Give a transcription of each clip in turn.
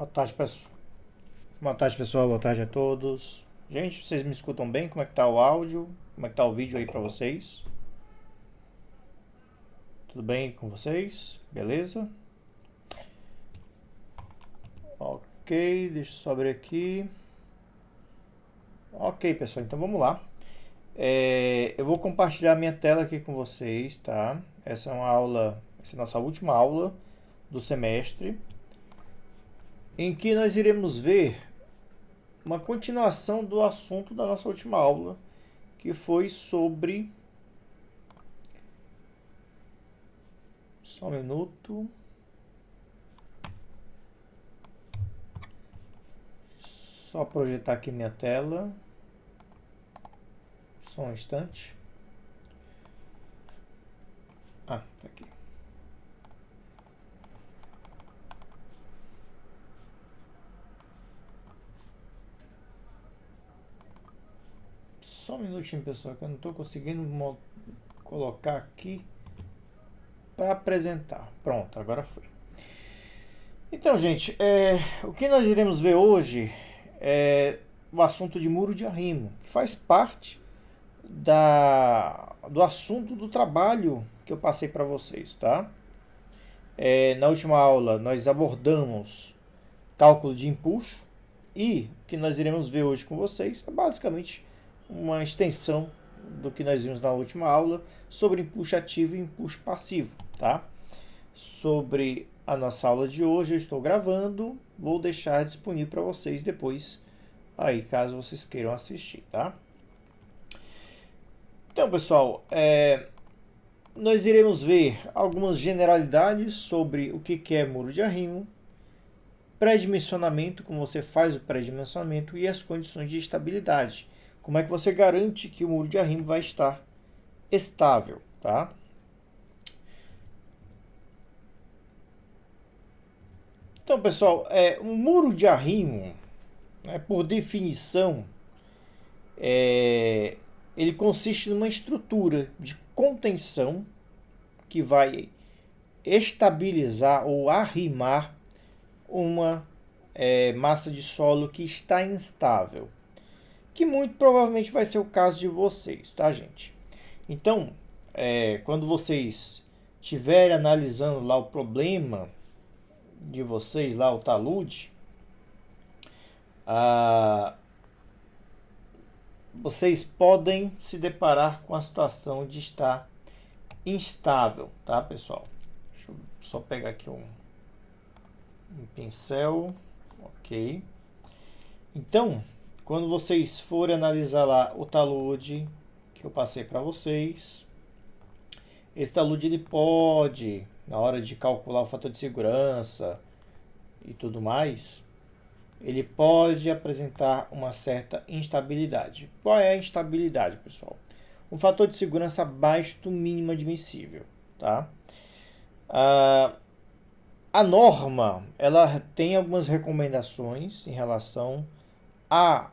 Boa tarde, pessoal. Boa tarde, pessoal. Boa tarde a todos. Gente, vocês me escutam bem? Como é que tá o áudio? Como é que tá o vídeo aí pra vocês? Tudo bem com vocês? Beleza? Ok, deixa eu só abrir aqui. Ok, pessoal, então vamos lá. Eu vou compartilhar minha tela aqui com vocês, tá? Essa é uma aula, essa é a nossa última aula do semestre, em que nós iremos ver uma continuação do assunto da nossa última aula, que foi sobre. Só um minuto. Só projetar aqui minha tela. Só um instante. Ah, tá aqui. Só um minutinho, pessoal, que eu não estou conseguindo colocar aqui para apresentar. Pronto, agora foi. Então, gente, o que nós iremos ver hoje é o assunto de muro de arrimo, que faz parte do assunto do trabalho que eu passei para vocês, tá? Na última aula nós abordamos cálculo de empuxo e o que nós iremos ver hoje com vocês é basicamente uma extensão do que nós vimos na última aula sobre empuxo ativo e empuxo passivo, tá? Sobre a nossa aula de hoje eu estou gravando, vou deixar disponível para vocês depois, aí caso vocês queiram assistir, tá? Então, pessoal, nós iremos ver algumas generalidades sobre o que é muro de arrimo, pré-dimensionamento, como você faz o pré-dimensionamento e as condições de estabilidade. Como é que você garante que o muro de arrimo vai estar estável, tá? Então, pessoal, um muro de arrimo, por definição, ele consiste numa estrutura de contenção que vai estabilizar ou arrimar uma massa de solo que está instável, que muito provavelmente vai ser o caso de vocês, tá, gente? Então, quando vocês estiverem analisando lá o problema de vocês, lá o talude, vocês podem se deparar com a situação de estar instável, tá, pessoal? Deixa eu só pegar aqui um pincel, ok. Então, quando vocês forem analisar lá o talude que eu passei para vocês, esse talude ele pode, na hora de calcular o fator de segurança e tudo mais, ele pode apresentar uma certa instabilidade. Qual é a instabilidade, pessoal? Um fator de segurança abaixo do mínimo admissível, tá? A norma, ela tem algumas recomendações em relação a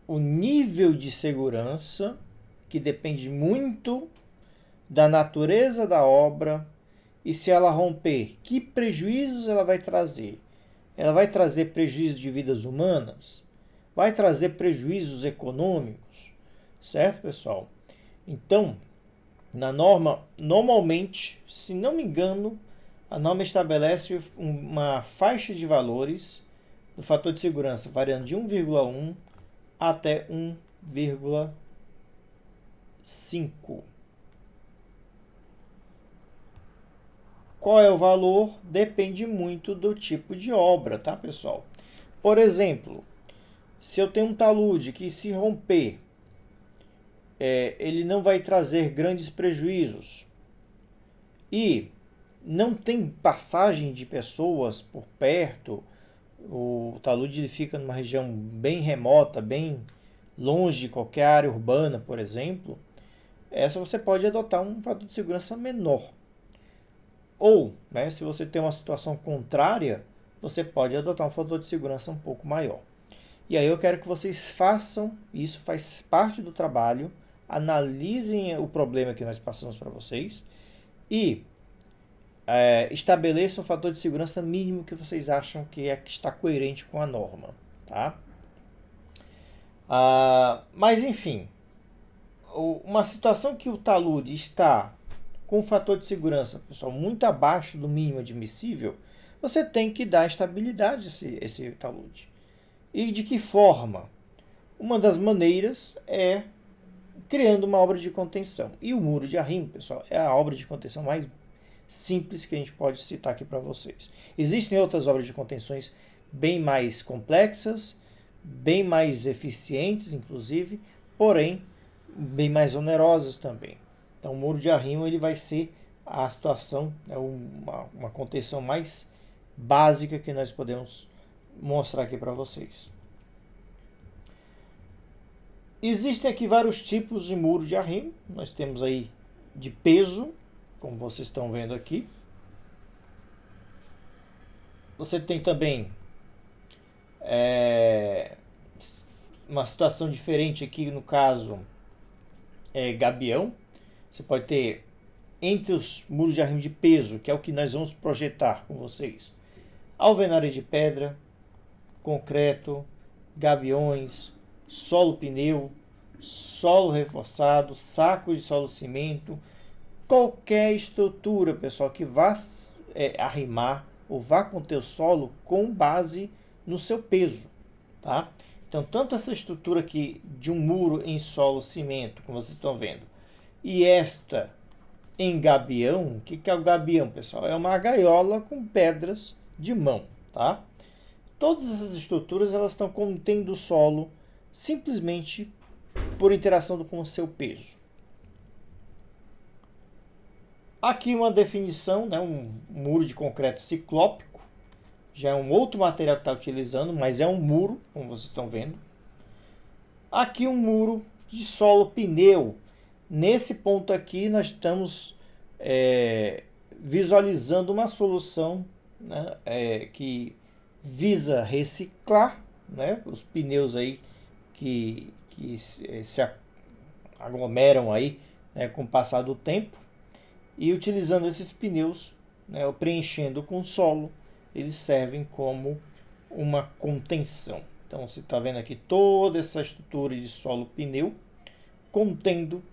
o nível de segurança, que depende muito da natureza da obra e se ela romper, que prejuízos ela vai trazer. Ela vai trazer prejuízo de vidas humanas? Vai trazer prejuízos econômicos? Certo, pessoal? Então, na norma, normalmente, se não me engano, a norma estabelece uma faixa de valores do fator de segurança variando de 1,1 até 1,5. Qual é o valor? Depende muito do tipo de obra, tá, pessoal? Por exemplo, se eu tenho um talude que se romper, ele não vai trazer grandes prejuízos e não tem passagem de pessoas por perto, o talude ele fica numa região bem remota, bem longe de qualquer área urbana, por exemplo, essa você pode adotar um fator de segurança menor. Ou, se você tem uma situação contrária, você pode adotar um fator de segurança um pouco maior. E aí eu quero que vocês façam, isso faz parte do trabalho, analisem o problema que nós passamos para vocês e estabeleça um fator de segurança mínimo que vocês acham que está coerente com a norma, tá? Mas enfim, uma situação que o talude está com um fator de segurança, pessoal, muito abaixo do mínimo admissível, você tem que dar estabilidade a esse talude. E de que forma? Uma das maneiras é criando uma obra de contenção. E o muro de arrimo, pessoal, é a obra de contenção mais simples que a gente pode citar aqui para vocês. Existem outras obras de contenções bem mais complexas, bem mais eficientes, inclusive, porém, bem mais onerosas também. Então, o muro de arrimo ele vai ser a situação, uma contenção mais básica que nós podemos mostrar aqui para vocês. Existem aqui vários tipos de muro de arrimo. Nós temos aí de peso, como vocês estão vendo aqui. Você tem também uma situação diferente aqui, no caso, gabião. Você pode ter entre os muros de arrimo de peso, que é o que nós vamos projetar com vocês, alvenaria de pedra, concreto, gabiões, solo pneu, solo reforçado, sacos de solo cimento, qualquer estrutura, pessoal, que vá arrimar ou vá conter o solo com base no seu peso, tá? Então, tanto essa estrutura aqui de um muro em solo cimento, como vocês estão vendo, e esta em gabião, o que é o gabião, pessoal? É uma gaiola com pedras de mão, tá? Todas essas estruturas elas estão contendo o solo simplesmente por interação com o seu peso. Aqui uma definição, né, um muro de concreto ciclópico, já é um outro material que está utilizando, mas é um muro, como vocês estão vendo. Aqui um muro de solo pneu. Nesse ponto aqui nós estamos visualizando uma solução, né, que visa reciclar, né, os pneus aí que se aglomeram aí, né, com o passar do tempo, e utilizando esses pneus, né, preenchendo com solo, eles servem como uma contenção. Então você está vendo aqui toda essa estrutura de solo pneu contendo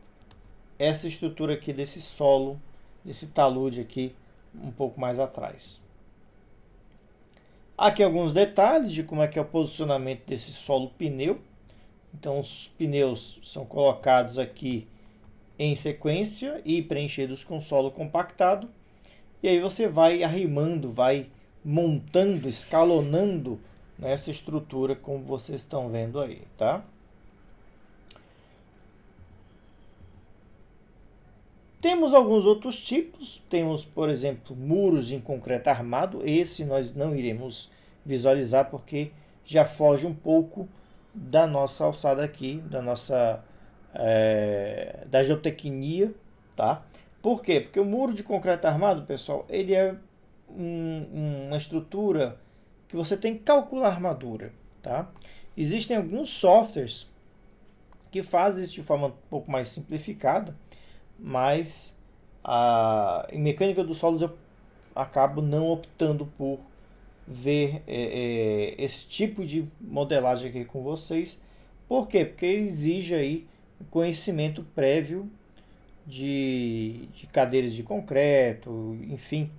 essa estrutura aqui desse solo, desse talude aqui um pouco mais atrás. Aqui alguns detalhes de como é que é o posicionamento desse solo pneu. Então os pneus são colocados aqui em sequência e preenchidos com solo compactado. E aí você vai arrimando, vai montando, escalonando essa estrutura como vocês estão vendo aí, tá? Temos alguns outros tipos, temos, por exemplo, muros em concreto armado. Esse nós não iremos visualizar porque já foge um pouco da nossa alçada aqui, da nossa da geotecnia, tá? Por quê? Porque o muro de concreto armado, pessoal, ele é uma estrutura que você tem que calcular a armadura, tá? Existem alguns softwares que fazem isso de forma um pouco mais simplificada, mas em mecânica dos solos eu acabo não optando por ver esse tipo de modelagem aqui com vocês. Por quê? Porque exige aí conhecimento prévio de cadeiras de concreto, enfim.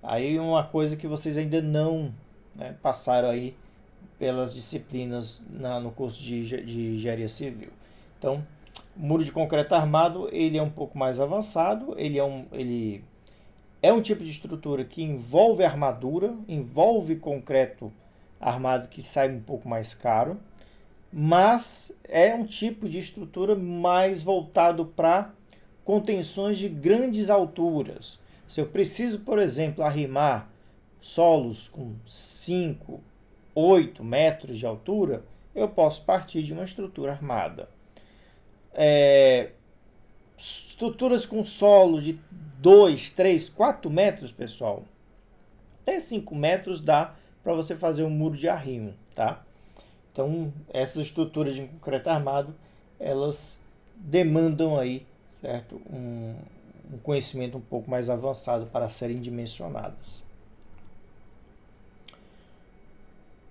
Aí uma coisa que vocês ainda não, né, passaram aí pelas disciplinas no curso de engenharia civil. Então, o muro de concreto armado ele é um pouco mais avançado, ele é um tipo de estrutura que envolve armadura, envolve concreto armado que sai um pouco mais caro, mas é um tipo de estrutura mais voltado para contenções de grandes alturas. Se eu preciso, por exemplo, arrimar solos com 5, 8 metros de altura, eu posso partir de uma estrutura armada. Estruturas com solo de 2, 3, 4 metros, pessoal, até 5 metros dá para você fazer um muro de arrimo, tá? Então, essas estruturas de concreto armado, elas demandam aí, certo? um conhecimento um pouco mais avançado para serem dimensionadas.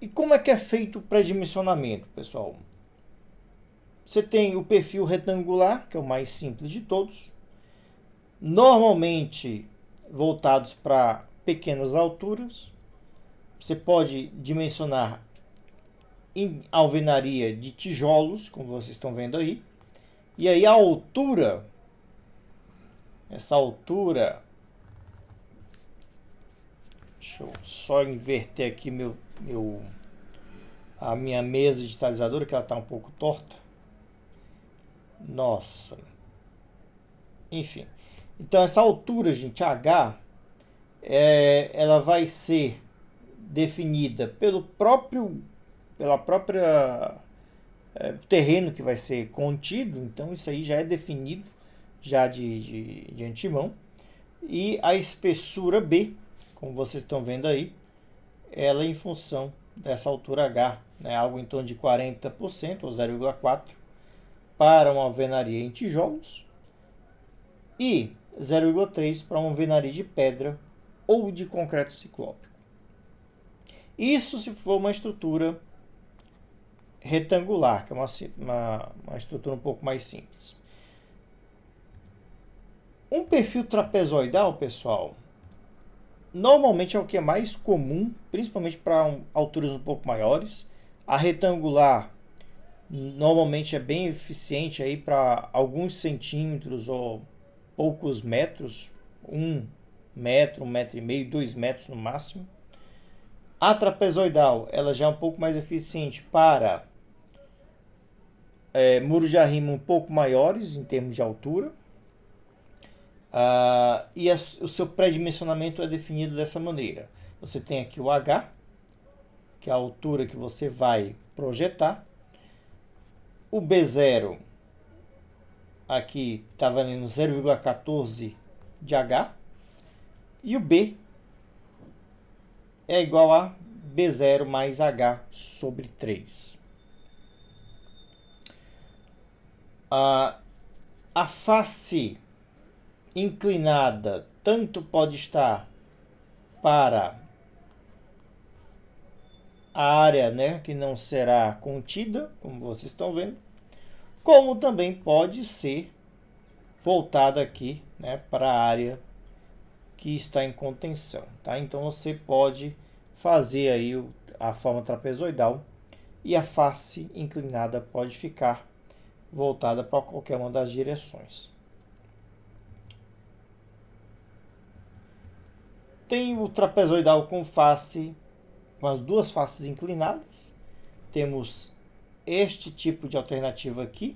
E como é que é feito o pré-dimensionamento, pessoal? Você tem o perfil retangular, que é o mais simples de todos, normalmente voltados para pequenas alturas. Você pode dimensionar em alvenaria de tijolos, como vocês estão vendo aí. E aí a altura, essa altura, deixa eu só inverter aqui a minha mesa digitalizadora, que ela está um pouco torta. Nossa. Enfim. Então essa altura, gente, H, ela vai ser definida pela própria terreno que vai ser contido. Então isso aí já é definido já de antemão. E a espessura B, como vocês estão vendo aí, ela é em função dessa altura H, né, algo em torno de 40% ou 0,4 para uma alvenaria em tijolos e 0,3 para uma alvenaria de pedra ou de concreto ciclópico. Isso se for uma estrutura retangular, que é uma estrutura um pouco mais simples. Um perfil trapezoidal, pessoal, normalmente é o que é mais comum, principalmente para alturas um pouco maiores. A retangular normalmente é bem eficiente aí para alguns centímetros ou poucos metros, 1 metro, 1,5 metro, 2 metros no máximo. A trapezoidal, ela já é um pouco mais eficiente para muros de arrimo um pouco maiores em termos de altura. E o seu pré-dimensionamento é definido dessa maneira. Você tem aqui o H, que é a altura que você vai projetar. O B0 aqui está valendo 0,14 de H. E o B é igual a B0 mais H sobre 3. A face inclinada tanto pode estar para a área, né, que não será contida, como vocês estão vendo, como também pode ser voltada aqui, né, para a área que está em contenção, tá? Então você pode fazer aí a forma trapezoidal e a face inclinada pode ficar voltada para qualquer uma das direções. Tem o trapezoidal com as duas faces inclinadas. Temos este tipo de alternativa aqui,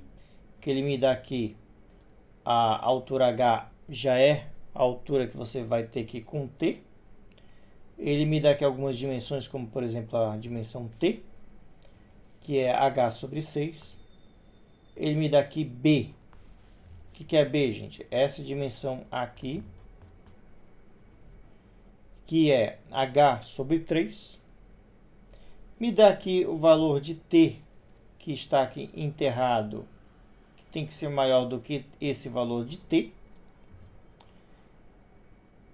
que ele me dá aqui a altura H já é a altura que você vai ter que conter. Ele me dá aqui algumas dimensões, como por exemplo a dimensão T, que é H sobre 6. Ele me dá aqui B. O que é B, gente? Essa dimensão aqui, que é H sobre 3. Me dá aqui o valor de T, que está aqui enterrado, que tem que ser maior do que esse valor de T.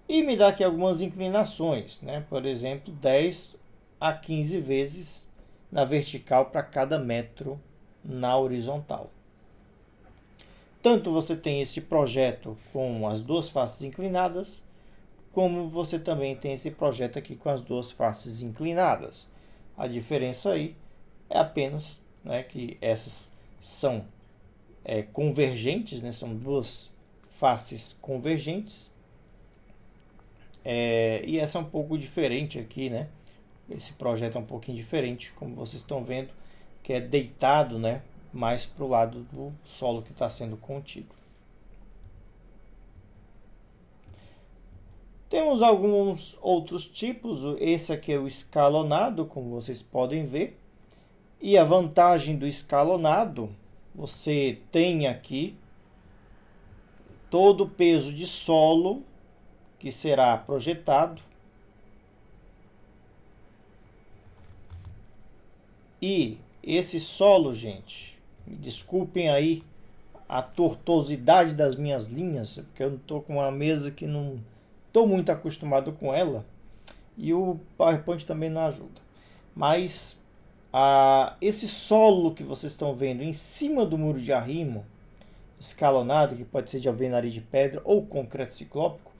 E me dá aqui algumas inclinações, né? Por exemplo, 10 a 15 vezes na vertical para cada metro na horizontal. Tanto você tem este projeto com as duas faces inclinadas, como você também tem esse projeto aqui com as duas faces inclinadas. A diferença aí é apenas, né, que essas são convergentes, né, são duas faces convergentes. E essa é um pouco diferente aqui, né? Esse projeto é um pouquinho diferente, como vocês estão vendo, que é deitado, né, mais para o lado do solo que está sendo contido. Temos alguns outros tipos. Esse aqui é o escalonado, como vocês podem ver. E a vantagem do escalonado, você tem aqui todo o peso de solo que será projetado. E esse solo, gente, me desculpem aí a tortuosidade das minhas linhas, porque eu estou com uma mesa que não estou muito acostumado com ela, e o PowerPoint também não ajuda. Mas esse solo que vocês estão vendo em cima do muro de arrimo, escalonado, que pode ser de alvenaria de pedra ou concreto ciclópico,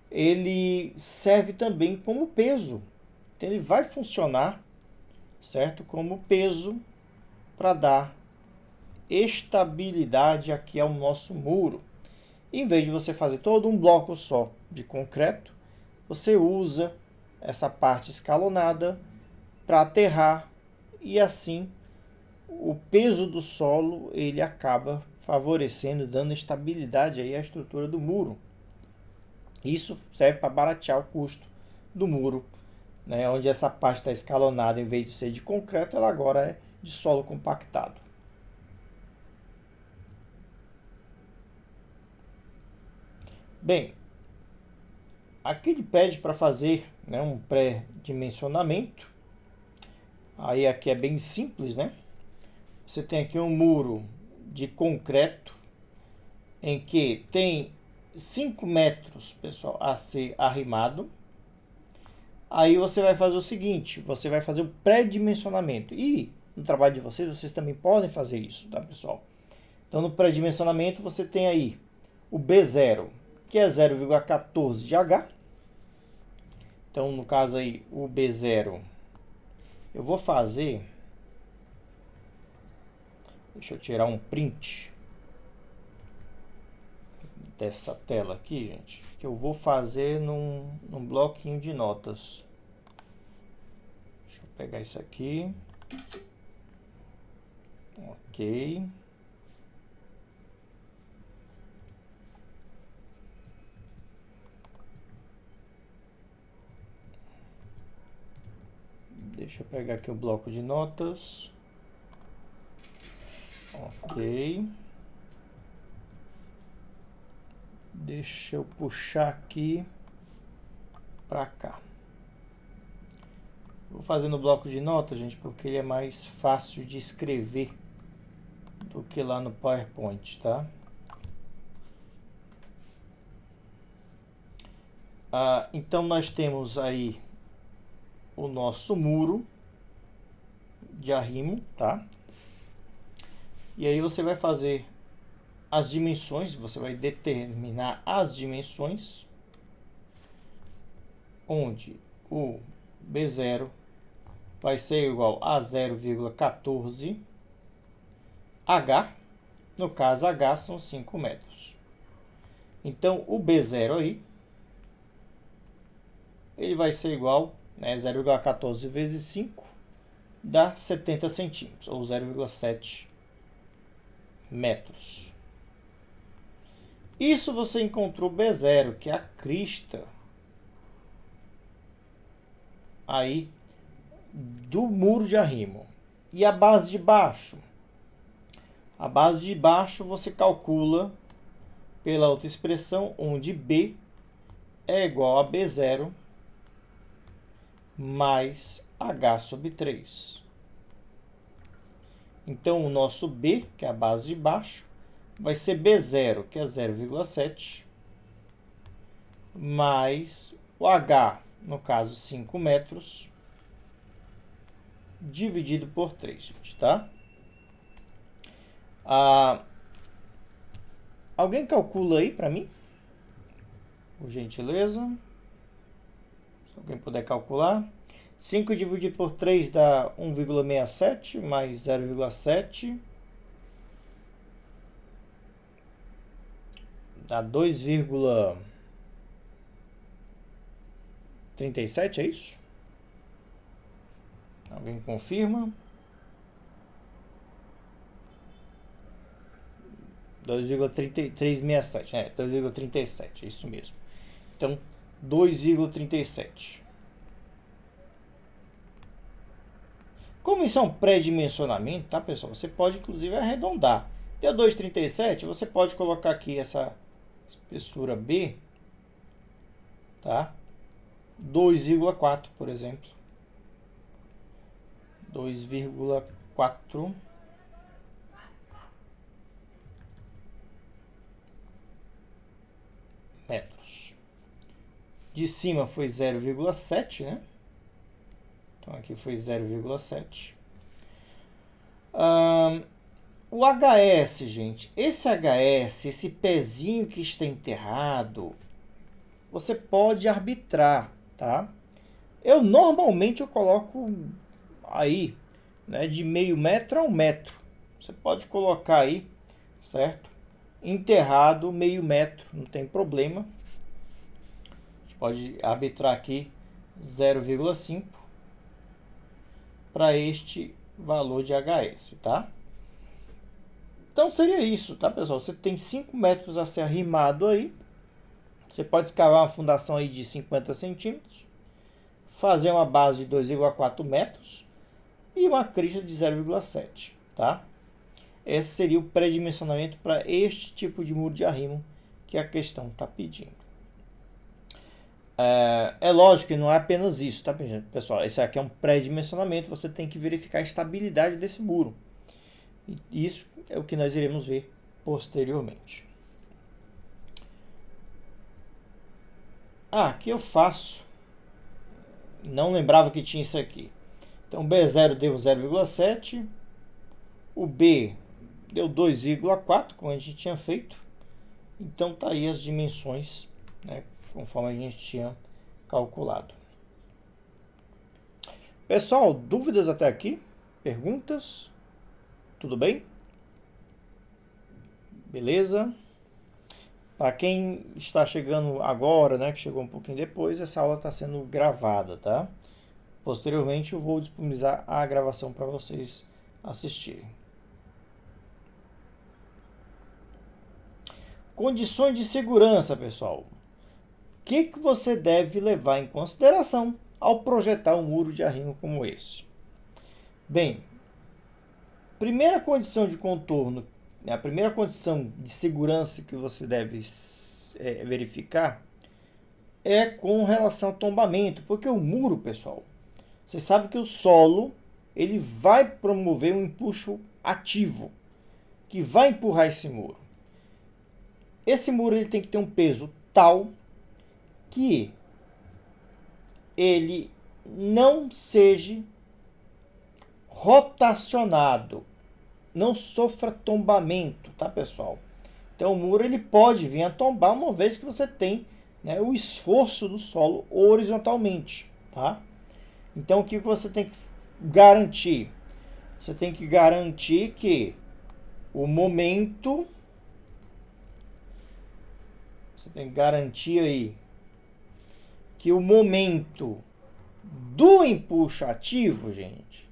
ele serve também como peso. Então ele vai funcionar, certo? Como peso para dar estabilidade aqui ao nosso muro. Em vez de você fazer todo um bloco só de concreto, você usa essa parte escalonada para aterrar, e assim o peso do solo ele acaba favorecendo, dando estabilidade aí à estrutura do muro. Isso serve para baratear o custo do muro, né? Onde essa parte está escalonada, em vez de ser de concreto, ela agora é de solo compactado. Bem, aqui ele pede para fazer, né, um pré-dimensionamento. Aí aqui é bem simples, né? Você tem aqui um muro de concreto em que tem 5 metros, pessoal, a ser arrimado. Aí você vai fazer o seguinte, você vai fazer o pré-dimensionamento. E no trabalho de vocês também podem fazer isso, tá, pessoal? Então no pré-dimensionamento você tem aí o B0, que é 0,14 de H. Então no caso aí o B0, eu vou fazer... Deixa eu tirar um print dessa tela aqui, gente, que eu vou fazer num bloquinho de notas. Deixa eu pegar isso aqui. Ok. Deixa eu pegar aqui o bloco de notas. Ok. Deixa eu puxar aqui para cá. Vou fazer no bloco de notas, gente, porque ele é mais fácil de escrever do que lá no PowerPoint, tá? Então nós temos aí o nosso muro de arrimo, tá? E aí você vai fazer as dimensões, você vai determinar as dimensões, onde o B0 vai ser igual a 0,14 H, no caso H são 5 metros. Então o B0 aí, ele vai ser igual, né, 0,14 vezes 5 dá 70 centímetros, ou 0,7 metros. Isso você encontrou B0, que é a crista aí do muro de arrimo. E a base de baixo? A base de baixo você calcula pela outra expressão, onde B é igual a B0 mais H sobre 3. Então, o nosso B, que é a base de baixo, vai ser B0, que é 0,7, mais o H, no caso 5 metros, dividido por 3, gente, tá? Alguém calcula aí para mim? Por gentileza. Se alguém puder calcular. 5 dividido por 3 dá 1,67 mais 0,7. Dá 2,37, é isso? Alguém confirma? 2,367, 2,37, é isso mesmo. Então, 2,37. Como isso é um pré-dimensionamento, tá, pessoal? Você pode, inclusive, arredondar. Deu 2,37, você pode colocar aqui essa espessura B, tá? 2,4, por exemplo. 2,4 de cima foi 0,7, né? Então aqui foi 0,7. O HS, gente, esse HS, esse pezinho que está enterrado, você pode arbitrar, tá? Normalmente eu coloco aí, né, de meio metro a 1 metro. Você pode colocar aí, certo? Enterrado meio metro, não tem problema. A gente pode arbitrar aqui 0,5 para este valor de HS, tá? Então seria isso, tá, pessoal? Você tem 5 metros a ser arrimado aí. Você pode escavar uma fundação aí de 50 centímetros, fazer uma base de 2,4 metros e uma crista de 0,7, tá? Esse seria o pré-dimensionamento para este tipo de muro de arrimo que a questão está pedindo. É lógico que não é apenas isso, tá, pessoal? Esse aqui é um pré-dimensionamento, você tem que verificar a estabilidade desse muro. E isso é o que nós iremos ver posteriormente. Aqui eu faço. Não lembrava que tinha isso aqui. Então B0 deu 0,7. O B deu 2,4, como a gente tinha feito. Então tá aí as dimensões, né, conforme a gente tinha calculado. Pessoal, dúvidas até aqui? Perguntas? Tudo bem? Beleza? Para quem está chegando agora, né, que chegou um pouquinho depois, essa aula está sendo gravada, tá? Posteriormente eu vou disponibilizar a gravação para vocês assistirem. Condições de segurança, pessoal. O que você deve levar em consideração ao projetar um muro de arrimo como esse? Bem, primeira condição de contorno, a primeira condição de segurança que você deve verificar é com relação ao tombamento, porque o muro, pessoal, você sabe que o solo ele vai promover um empuxo ativo que vai empurrar esse muro. Esse muro ele tem que ter um peso tal que ele não seja rotacionado, não sofra tombamento, tá, pessoal? Então o muro ele pode vir a tombar uma vez que você tem, né, o esforço do solo horizontalmente, tá? Então o que você tem que garantir? Você tem que garantir que o momento, você tem que garantir aí que o momento do empuxo ativo, gente,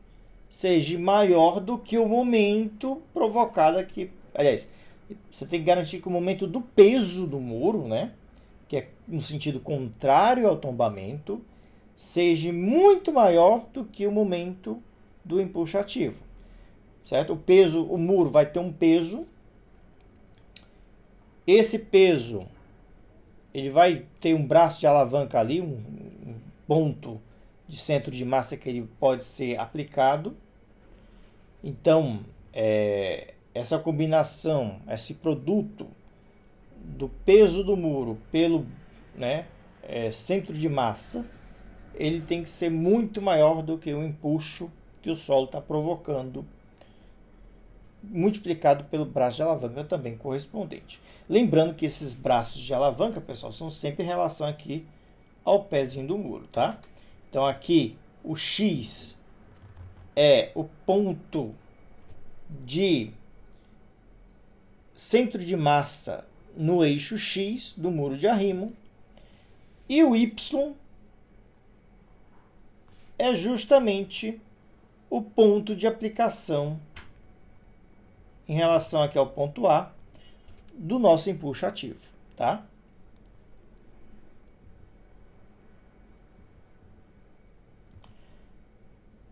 seja maior do que o momento provocado aqui. Aliás, você tem que garantir que o momento do peso do muro, né, que é no sentido contrário ao tombamento, seja muito maior do que o momento do empuxo ativo. Certo? O muro vai ter um peso. Esse peso ele vai ter um braço de alavanca ali, um ponto de centro de massa que ele pode ser aplicado. Então, essa combinação, esse produto do peso do muro pelo, né, centro de massa, ele tem que ser muito maior do que o empuxo que o solo está provocando, multiplicado pelo braço de alavanca também correspondente. Lembrando que esses braços de alavanca, pessoal, são sempre em relação aqui ao pezinho do muro, tá? Então aqui o X é o ponto de centro de massa no eixo X do muro de arrimo e o Y é justamente o ponto de aplicação em relação aqui ao ponto A do nosso empuxo ativo, tá?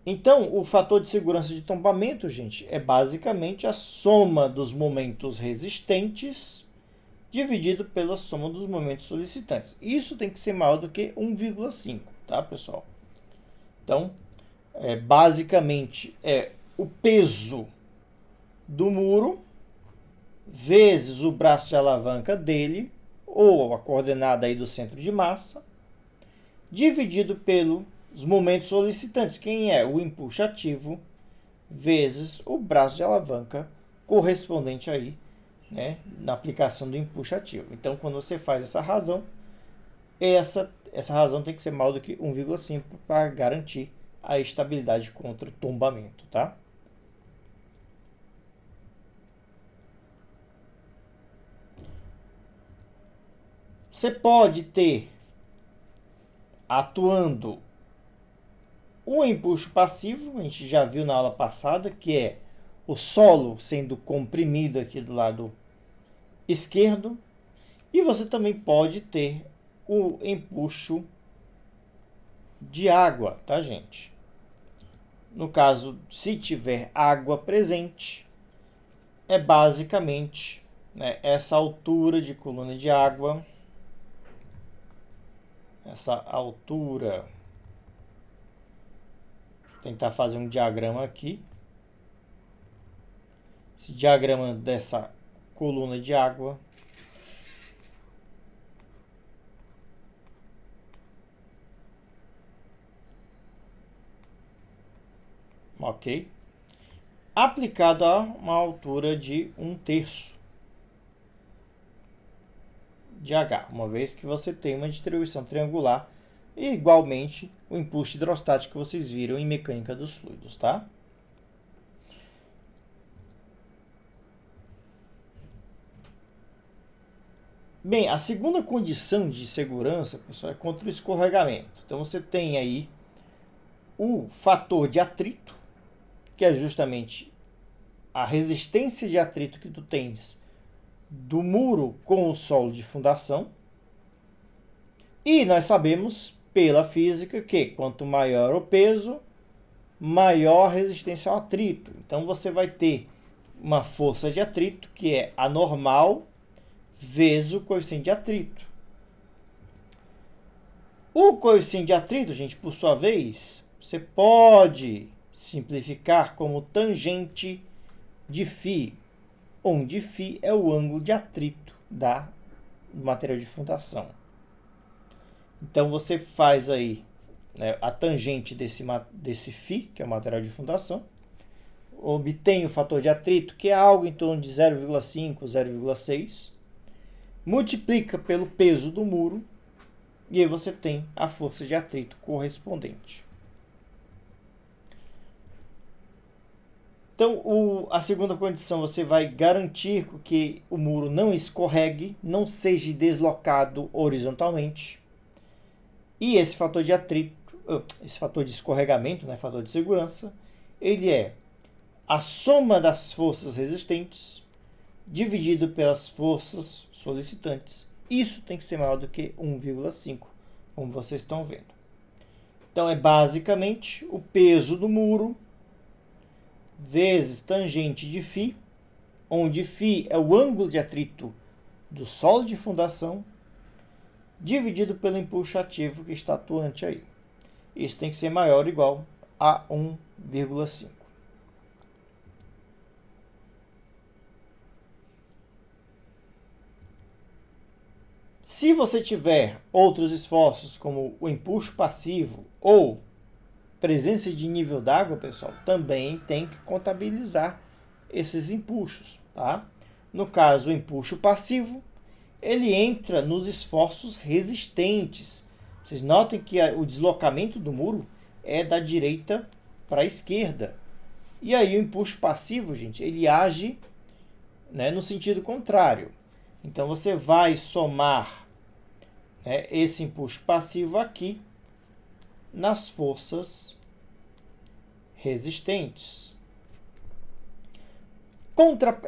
Então, o fator de segurança de tombamento, gente, é basicamente a soma dos momentos resistentes dividido pela soma dos momentos solicitantes. Isso tem que ser maior do que 1,5, tá, pessoal? Então, basicamente, é o peso do muro vezes o braço de alavanca dele, ou a coordenada aí do centro de massa, dividido pelos momentos solicitantes. Quem é? O empuxo ativo vezes o braço de alavanca correspondente aí, né, na aplicação do empuxo ativo. Então, quando você faz essa razão, essa razão tem que ser maior do que 1,5 para garantir a estabilidade contra o tombamento, tá? Você pode ter atuando o empuxo passivo, a gente já viu na aula passada, que é o solo sendo comprimido aqui do lado esquerdo, e você também pode ter o empuxo de água, tá, gente? No caso, se tiver água presente, é basicamente, né, essa altura de coluna de água, essa altura. Deixa eu tentar fazer um diagrama aqui. Esse diagrama dessa coluna de água. Ok? Aplicado a uma altura de 1/3 de H, uma vez que você tem uma distribuição triangular e, igualmente, o empuxo hidrostático que vocês viram em mecânica dos fluidos, tá? Bem, a segunda condição de segurança, pessoal, é contra o escorregamento. Então, você tem aí o fator de atrito, que é justamente a resistência de atrito que tu tens do muro com o solo de fundação. E nós sabemos, pela física, que quanto maior o peso, maior a resistência ao atrito. Então, você vai ter uma força de atrito, que é a normal vezes o coeficiente de atrito. O coeficiente de atrito, gente, por sua vez, você pode simplificar como tangente de φ, onde φ é o ângulo de atrito do material de fundação. Então, você faz aí, né, a tangente desse φ, que é o material de fundação, obtém o fator de atrito, que é algo em torno de 0,5, 0,6, multiplica pelo peso do muro, e aí você tem a força de atrito correspondente. Então, a segunda condição, você vai garantir que o muro não escorregue, não seja deslocado horizontalmente. E esse fator de atrito, esse fator de escorregamento, né, fator de segurança, ele é a soma das forças resistentes dividido pelas forças solicitantes. Isso tem que ser maior do que 1,5, como vocês estão vendo. Então, é basicamente o peso do muro vezes tangente de φ, onde φ é o ângulo de atrito do solo de fundação, dividido pelo empuxo ativo que está atuante aí. Isso tem que ser maior ou igual a 1,5. Se você tiver outros esforços, como o empuxo passivo ou presença de nível d'água, pessoal, também tem que contabilizar esses empuxos, tá? No caso, o empuxo passivo, ele entra nos esforços resistentes. Vocês notem que o deslocamento do muro é da direita para a esquerda. E aí o empuxo passivo, gente, ele age, né, no sentido contrário. Então, você vai somar, né, esse empuxo passivo aqui nas forças resistentes.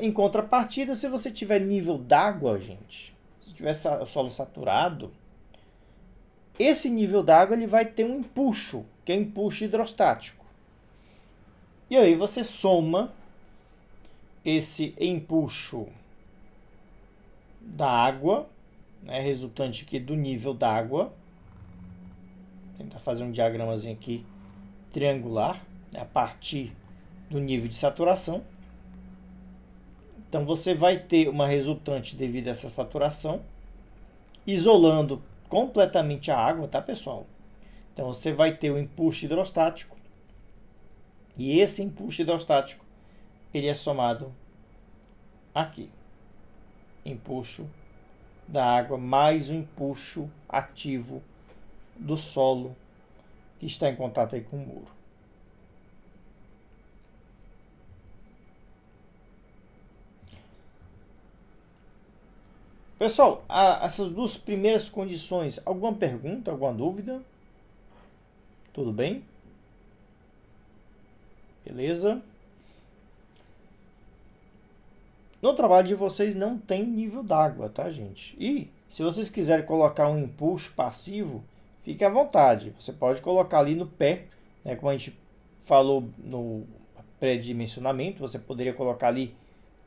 Em contrapartida, se você tiver nível d'água, gente, se tiver o solo saturado, esse nível d'água ele vai ter um empuxo, que é o empuxo hidrostático. E aí você soma esse empuxo da água, né, resultante aqui do nível d'água. Vou tentar fazer um diagramazinho aqui triangular, né, a partir do nível de saturação. Então, você vai ter uma resultante devido a essa saturação, isolando completamente a água, tá, pessoal? Então você vai ter o empuxo hidrostático, e esse empuxo hidrostático ele é somado aqui. Empuxo da água mais o empuxo ativo do solo que está em contato aí com o muro. Pessoal, essas duas primeiras condições, alguma pergunta, alguma dúvida? Tudo bem? Beleza? No trabalho de vocês não tem nível d'água, tá, gente? E se vocês quiserem colocar um empuxo passivo, fique à vontade. Você pode colocar ali no pé, né, como a gente falou no pré-dimensionamento, você poderia colocar ali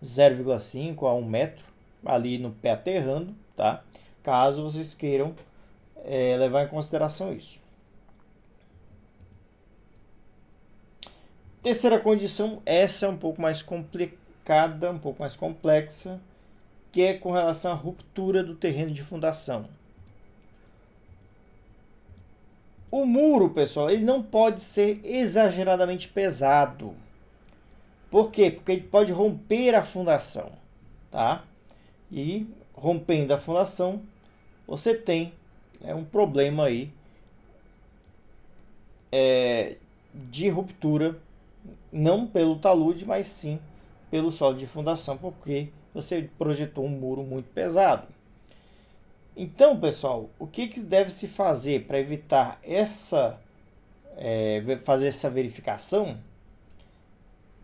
0,5 a 1 metro ali no pé aterrando, tá? Caso vocês queiram levar em consideração isso. Terceira condição, essa é um pouco mais complicada, um pouco mais complexa, que é com relação à ruptura do terreno de fundação. O muro, pessoal, ele não pode ser exageradamente pesado. Por quê? Porque ele pode romper a fundação, tá? E rompendo a fundação, você tem um problema aí de ruptura, não pelo talude, mas sim pelo solo de fundação, porque você projetou um muro muito pesado. Então, pessoal, o que deve se fazer para evitar fazer essa verificação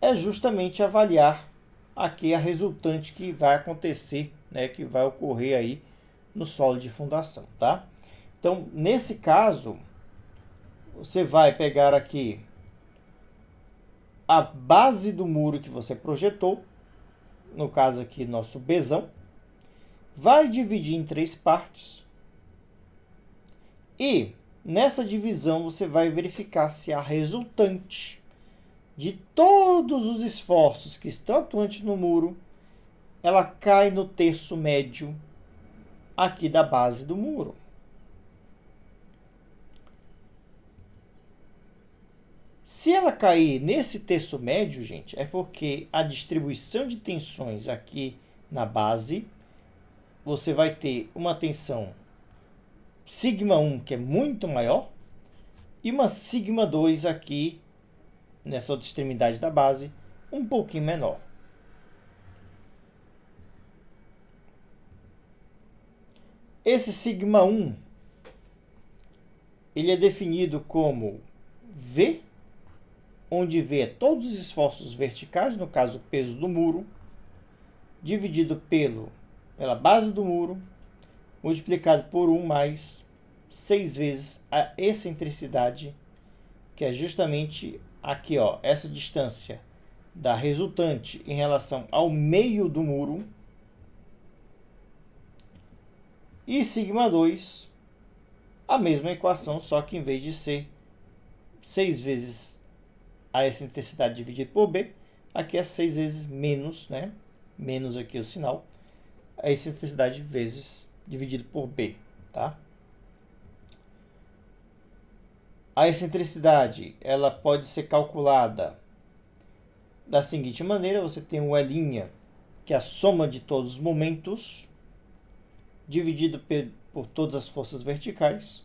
é justamente avaliar aqui a resultante que vai acontecer, né, que vai ocorrer aí no solo de fundação, tá? Então, nesse caso, você vai pegar aqui a base do muro que você projetou, no caso aqui nosso Bzão, vai dividir em 3 partes e nessa divisão você vai verificar se a resultante de todos os esforços que estão atuantes no muro, ela cai no terço médio aqui da base do muro. Se ela cair nesse terço médio, gente, é porque a distribuição de tensões aqui na base, você vai ter uma tensão σ1, que é muito maior, e uma σ2 aqui, nessa outra extremidade da base, um pouquinho menor. Esse σ1, ele é definido como V, onde V é todos os esforços verticais, no caso o peso do muro, dividido pela base do muro, multiplicado por 1 mais 6 vezes a excentricidade, que é justamente aqui, ó, essa distância da resultante em relação ao meio do muro, e σ2, a mesma equação, só que em vez de ser 6 vezes a excentricidade dividido por B, aqui é 6 vezes menos, né? Menos aqui o sinal, a excentricidade vezes dividido por B, tá? A excentricidade, ela pode ser calculada da seguinte maneira: você tem o E', que é a soma de todos os momentos, dividido por todas as forças verticais,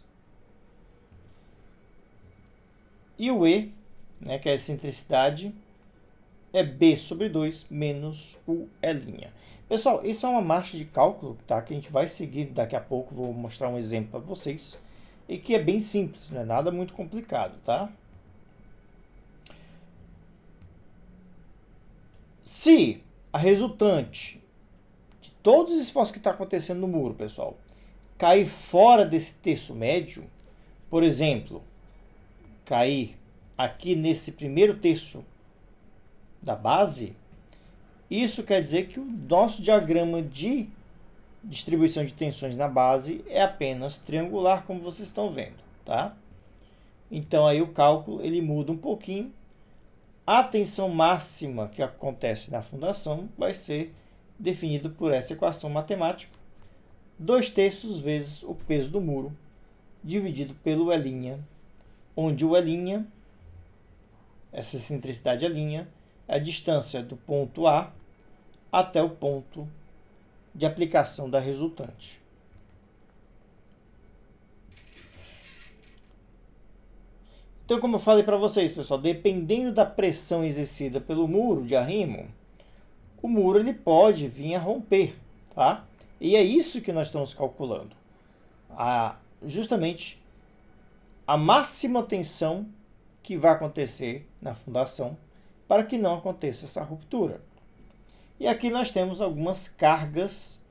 e o E, né, que é a excentricidade, é B sobre 2 menos o E'. Pessoal, isso é uma marcha de cálculo, tá, que a gente vai seguir daqui a pouco, vou mostrar um exemplo para vocês, e que é bem simples, não é nada muito complicado, tá? Se a resultante de todos os esforços que está acontecendo no muro, pessoal, cair fora desse terço médio, por exemplo, cair aqui nesse primeiro terço da base, isso quer dizer que o nosso diagrama de distribuição de tensões na base é apenas triangular, como vocês estão vendo, tá? Então aí o cálculo ele muda um pouquinho. A tensão máxima que acontece na fundação vai ser definido por essa equação matemática: 2/3 vezes o peso do muro dividido pelo E' onde o é', essa excentricidade é' é a distância do ponto A até o ponto de aplicação da resultante. Então, como eu falei para vocês, pessoal, dependendo da pressão exercida pelo muro de arrimo, o muro ele pode vir a romper, tá? E é isso que nós estamos calculando. Justamente a máxima tensão que vai acontecer na fundação para que não aconteça essa ruptura. E aqui nós temos algumas cargas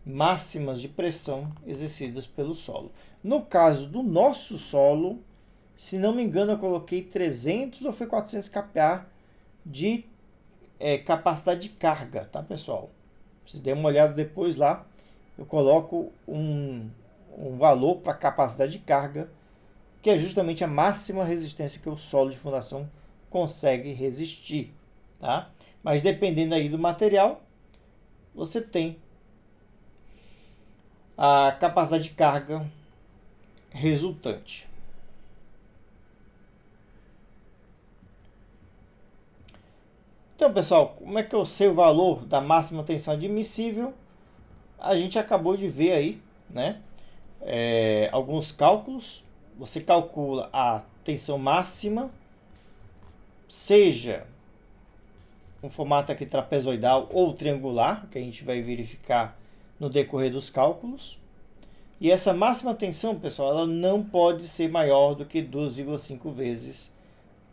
máximas de pressão exercidas pelo solo. No caso do nosso solo, se não me engano, eu coloquei 300 ou foi 400 kPa de capacidade de carga, tá, pessoal? Vocês dêem uma olhada depois lá, eu coloco um valor para capacidade de carga, que é justamente a máxima resistência que o solo de fundação consegue resistir, tá? Mas dependendo aí do material, você tem a capacidade de carga resultante. Então, pessoal, como é que eu sei o valor da máxima tensão admissível? A gente acabou de ver aí, né? Alguns cálculos. Você calcula a tensão máxima, seja um formato aqui trapezoidal ou triangular, que a gente vai verificar no decorrer dos cálculos. E essa máxima tensão, pessoal, ela não pode ser maior do que 2,5 vezes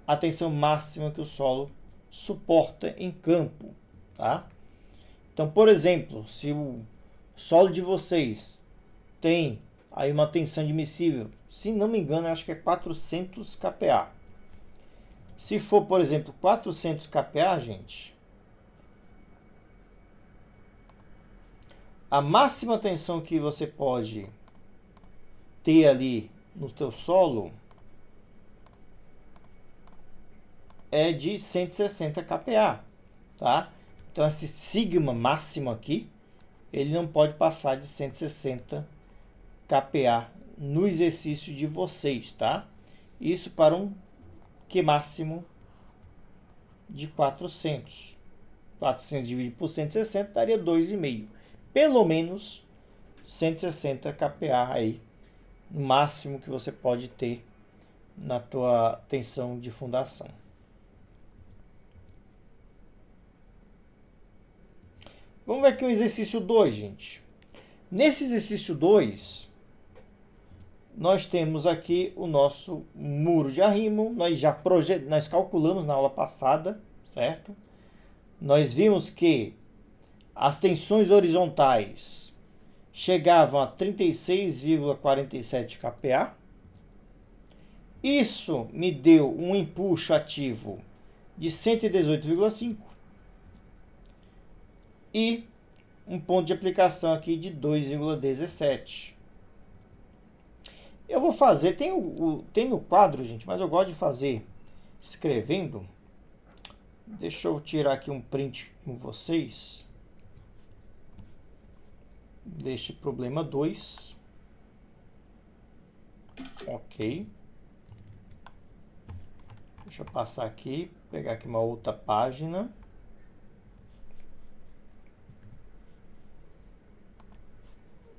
a tensão máxima que o solo suporta em campo, tá? Então, por exemplo, se o solo de vocês tem aí uma tensão admissível, se não me engano, eu acho que é 400 kPa. Se for, por exemplo, 400 kPa, gente, a máxima tensão que você pode ter ali no teu solo é de 160 kPa, tá? Então esse sigma máximo aqui, ele não pode passar de 160 kPa no exercício de vocês, tá? Isso para um Q máximo de 400. 400 dividido por 160 daria 2,5. Pelo menos 160 kPa aí, no máximo que você pode ter na tua tensão de fundação. Vamos ver aqui o exercício 2, gente. Nesse exercício 2, nós temos aqui o nosso muro de arrimo. Nós calculamos na aula passada, certo? Nós vimos que as tensões horizontais chegavam a 36,47 kPa. Isso me deu um empuxo ativo de 118,5 e um ponto de aplicação aqui de 2,17. Eu vou fazer, tem o quadro, gente, mas eu gosto de fazer escrevendo. Deixa eu tirar aqui um print com vocês. Deste problema 2. Ok. Deixa eu passar aqui, pegar aqui uma outra página.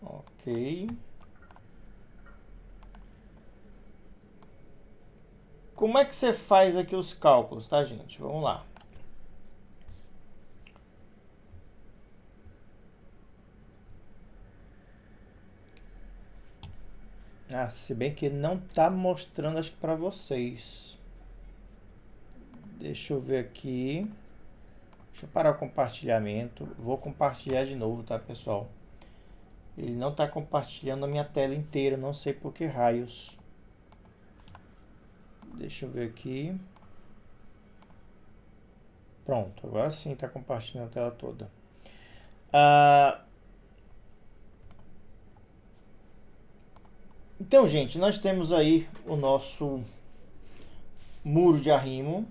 Ok. Como é que você faz aqui os cálculos, tá, gente? Vamos lá. Se bem que não tá mostrando, acho que para vocês. Deixa eu ver aqui. Deixa eu parar o compartilhamento. Vou compartilhar de novo, tá, pessoal? Ele não está compartilhando a minha tela inteira, não sei por que raios. Deixa eu ver aqui. Pronto, agora sim está compartilhando a tela toda. Então, gente, nós temos aí o nosso muro de arrimo.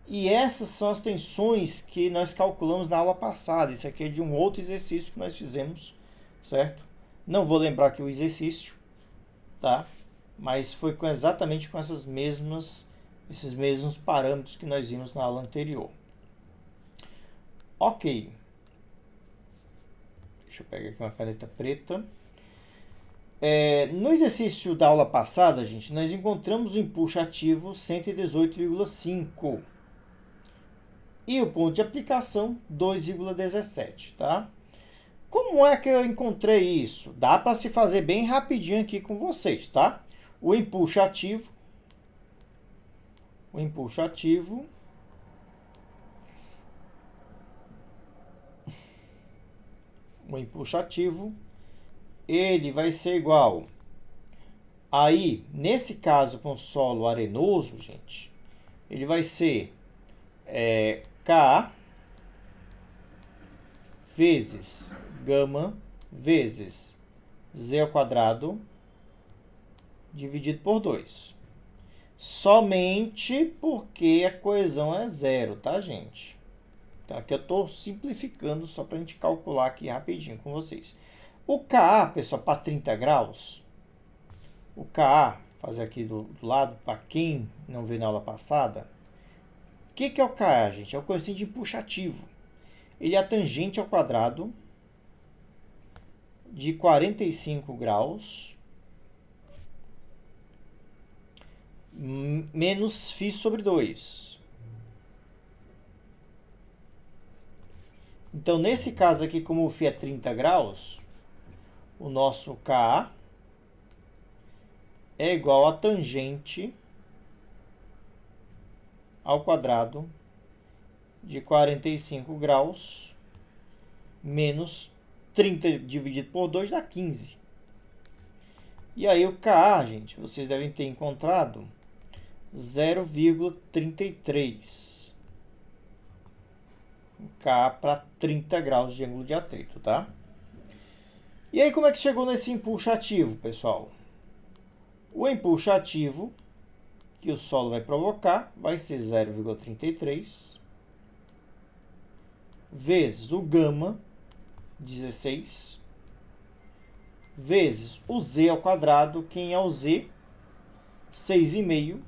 E essas são as tensões que nós calculamos na aula passada. Isso aqui é de um outro exercício que nós fizemos, certo? Não vou lembrar aqui o exercício, tá? mas foi exatamente com esses mesmos parâmetros que nós vimos na aula anterior. Ok. Deixa eu pegar aqui uma caneta preta. No exercício da aula passada, gente, nós encontramos o impulso ativo 118,5 e o ponto de aplicação 2,17, tá? Como é que eu encontrei isso? Dá para se fazer bem rapidinho aqui com vocês, tá? O impulso ativo ele vai ser igual. Aí, nesse caso com solo arenoso, gente, ele vai ser K vezes gama vezes Z ao quadrado dividido por 2. Somente porque a coesão é zero, tá, gente? Então, aqui eu estou simplificando só para a gente calcular aqui rapidinho com vocês. O Ka, pessoal, para 30 graus, o Ka, fazer aqui do lado, para quem não viu na aula passada, o que é o Ka, gente? É o coeficiente de impulso ativo. Ele é a tangente ao quadrado de 45 graus menos φ sobre 2. Então, nesse caso aqui, como o φ é 30 graus, o nosso Ka é igual a tangente ao quadrado de 45 graus menos 30 dividido por 2 dá 15. E aí o Ka, gente, vocês devem ter encontrado 0,33. K para 30 graus de ângulo de atrito, tá? E aí como é que chegou nesse impulso ativo, pessoal? O impulso ativo que o solo vai provocar vai ser 0,33 vezes o gama, 16, vezes o Z ao quadrado. Quem é o Z? 6,5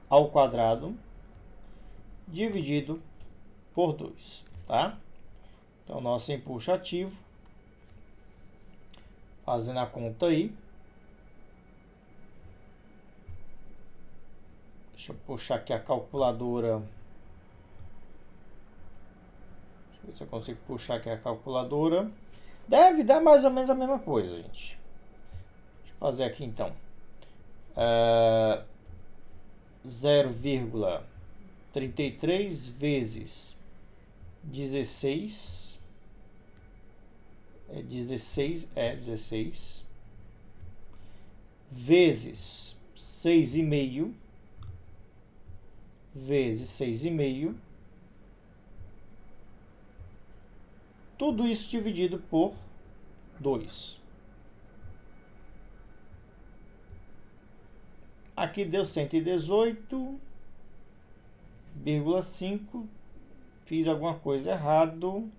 ao quadrado dividido por 2, tá? Então, nosso impulso ativo, fazendo a conta aí. Deixa eu puxar aqui a calculadora. Deixa eu ver se eu consigo puxar aqui a calculadora. Deve dar mais ou menos a mesma coisa, gente. Deixa eu fazer aqui então. 0,33 vezes 16 16 vezes 6,5 vezes 6,5, tudo isso dividido por 2. Aqui deu 118,5. Fiz alguma coisa errado.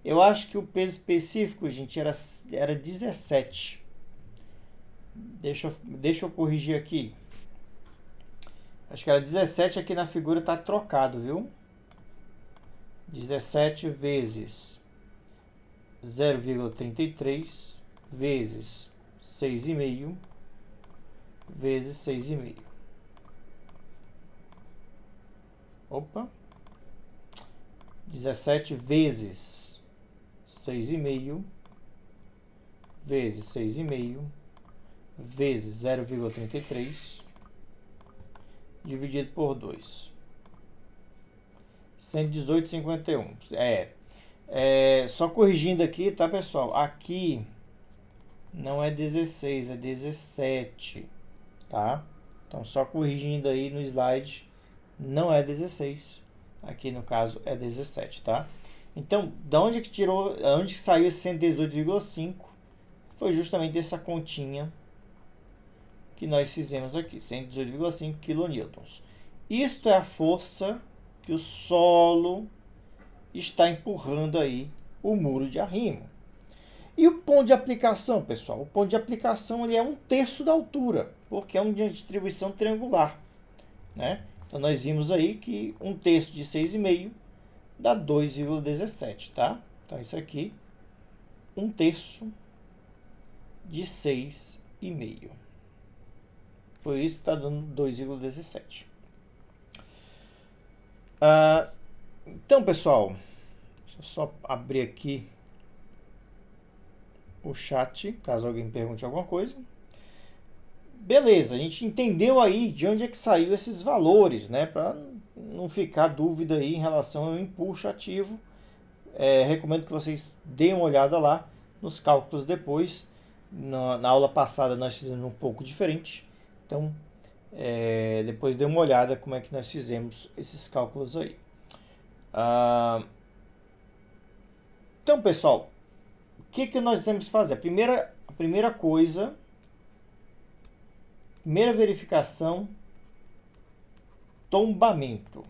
Eu acho que o peso específico, gente, era 17. Deixa eu corrigir aqui. Acho que era 17, aqui na figura está trocado, viu? 17 vezes 0,33 vezes 6,5 vezes 6,5. Opa. 17 vezes 6,5 vezes 6,5 vezes 0,33 dividido por 2. 118,51. Só corrigindo aqui, tá, pessoal? Aqui não é 16, é 17, tá? Então, só corrigindo aí no slide, não é 16. Aqui, no caso, é 17, tá? Então, da onde que saiu esse 118,5? Foi justamente dessa continha que nós fizemos aqui, 118,5 kN. Isto é a força que o solo está empurrando aí o muro de arrimo. E o ponto de aplicação, pessoal? O ponto de aplicação ele é 1/3 da altura, porque é uma distribuição triangular, né? Então nós vimos aí que 1/3 de 6,5 dá 2,17, tá? Então isso aqui, 1/3 de 6,5. Por isso está dando 2,17. Então, pessoal, deixa eu só abrir aqui o chat, caso alguém pergunte alguma coisa. Beleza, a gente entendeu aí de onde é que saiu esses valores, né? Para não ficar dúvida aí em relação ao empuxo ativo. Recomendo que vocês deem uma olhada lá nos cálculos depois. Na aula passada nós fizemos um pouco diferente. Então, depois dê uma olhada como é que nós fizemos esses cálculos aí. Então, pessoal, o que nós temos que fazer? A primeira coisa, primeira verificação, tombamento.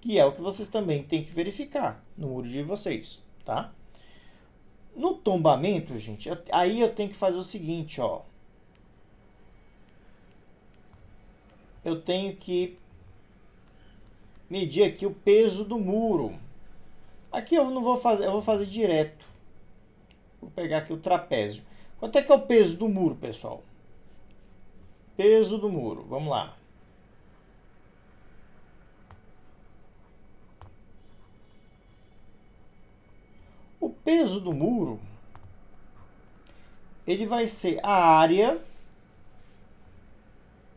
Que é o que vocês também têm que verificar no muro de vocês, tá? No tombamento, gente, aí eu tenho que fazer o seguinte, ó. Eu tenho que medir aqui o peso do muro. Aqui eu não vou fazer, eu vou fazer direto. Vou pegar aqui o trapézio. Quanto é que é o peso do muro, pessoal? Peso do muro, vamos lá. O peso do muro, ele vai ser a área,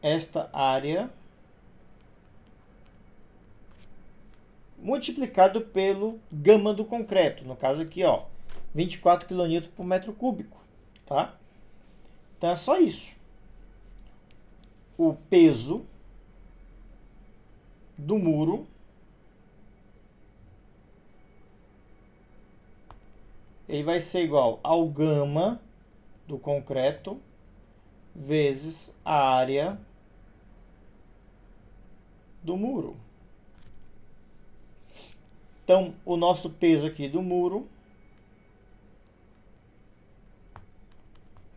esta área, multiplicado pelo gama do concreto. No caso aqui, ó, 24 kN por metro cúbico, tá? Então é só isso. O peso do muro ele vai ser igual ao gama do concreto vezes a área do muro. Então, o nosso peso aqui do muro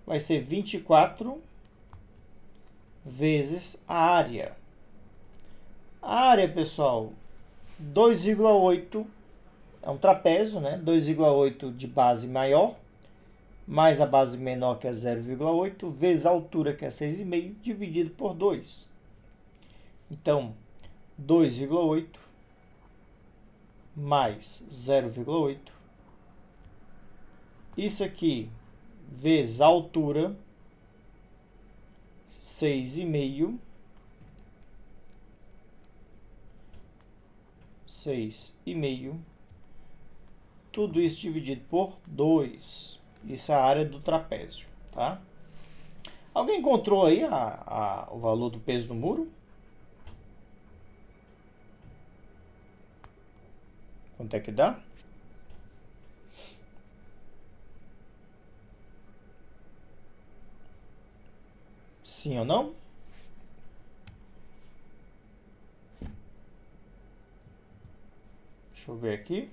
vai ser 24 vezes a área. A área, pessoal, 2,8 é um trapézio, né? 2,8 de base maior, mais a base menor, que é 0,8, vezes a altura, que é 6,5, dividido por 2. Então, 2,8 mais 0,8. Isso aqui, vezes a altura, 6,5. 6,5. Tudo isso dividido por 2. Isso é a área do trapézio, tá? Alguém encontrou aí o valor do peso do muro? Quanto é que dá? Sim ou não? Deixa eu ver aqui.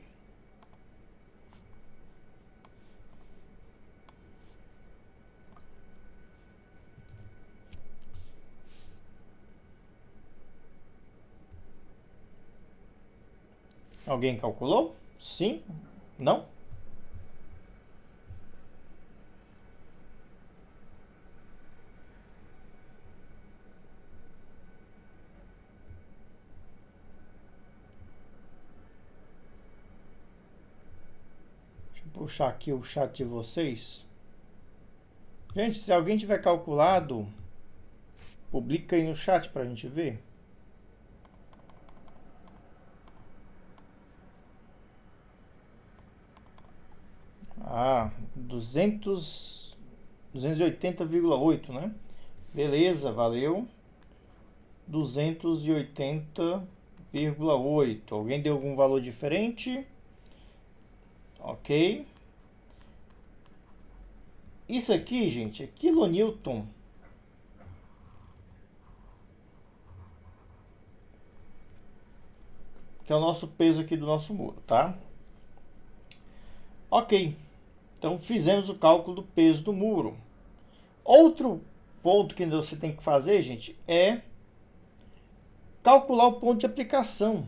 Alguém calculou? Sim? Não? Deixa eu puxar aqui o chat de vocês. Gente, se alguém tiver calculado, publica aí no chat para a gente ver. Ah, 280,8, né? Beleza, valeu. 280,8. Alguém deu algum valor diferente? Ok. Isso aqui, gente, é quilonewton. Que é o nosso peso aqui do nosso muro, tá? Ok, então fizemos o cálculo do peso do muro. Outro ponto que você tem que fazer, gente, é calcular o ponto de aplicação,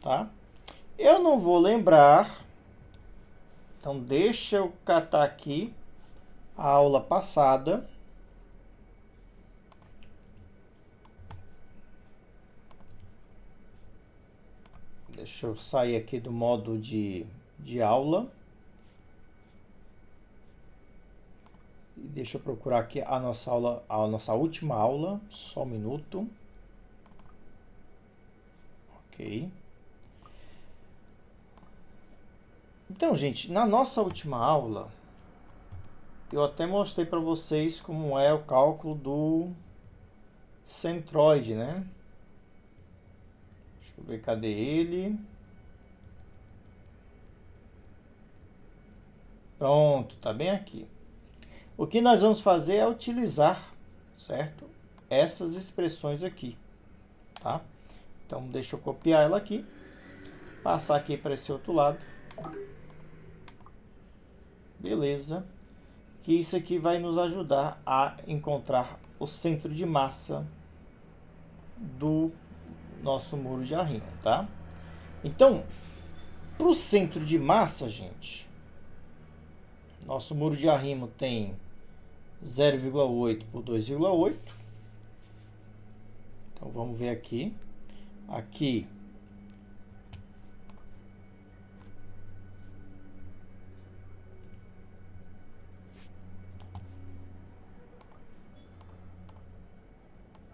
tá? Eu não vou lembrar, então deixa eu catar aqui a aula passada. Deixa eu sair aqui do modo de aula. E deixa eu procurar aqui a nossa aula, a nossa última aula. Só um minuto. Ok. Então, gente, na nossa última aula, eu até mostrei para vocês como é o cálculo do centroide, né? Deixa eu ver, cadê ele? Pronto, tá bem aqui. O que nós vamos fazer é utilizar, certo? Essas expressões aqui, tá? Então, deixa eu copiar ela aqui, passar aqui para esse outro lado. Beleza. Que isso aqui vai nos ajudar a encontrar o centro de massa do nosso muro de arrimo, tá? Então, para o centro de massa, gente, nosso muro de arrimo tem 0,8 por 2,8. Então, vamos ver aqui. Aqui,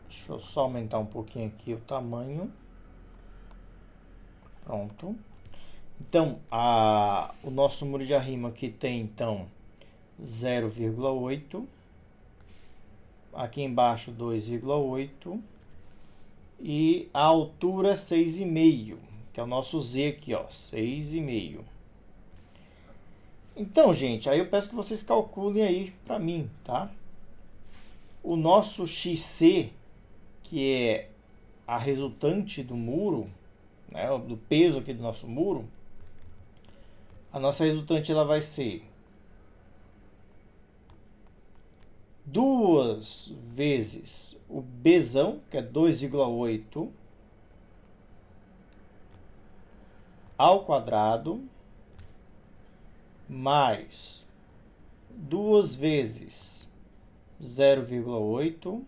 deixa eu só aumentar um pouquinho aqui o tamanho. Pronto. Então, o nosso muro de arrimo aqui tem, então, 0,8. Aqui embaixo, 2,8. E a altura 6,5, que é o nosso Z aqui, ó, 6,5. Então, gente, aí eu peço que vocês calculem aí para mim, tá? O nosso XC, que é a resultante do muro, né, do peso aqui do nosso muro, a nossa resultante ela vai ser 2 vezes o Bzão, que é 2,8 ao quadrado, mais 2 vezes 0,8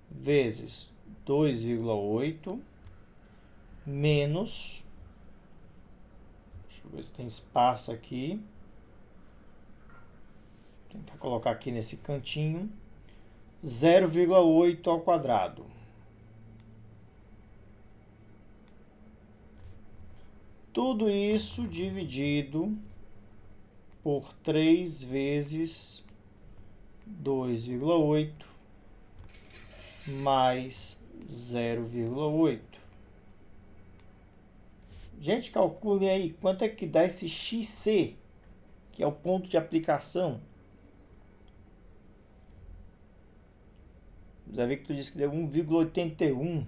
vezes 2,8 menos, deixa eu ver se tem espaço aqui, vou tentar colocar aqui nesse cantinho, 0,8 ao quadrado. Tudo isso dividido por 3 vezes 2,8 mais 0,8. Gente, calculem aí quanto é que dá esse XC, que é o ponto de aplicação. O José Victor disse que deu 1,81.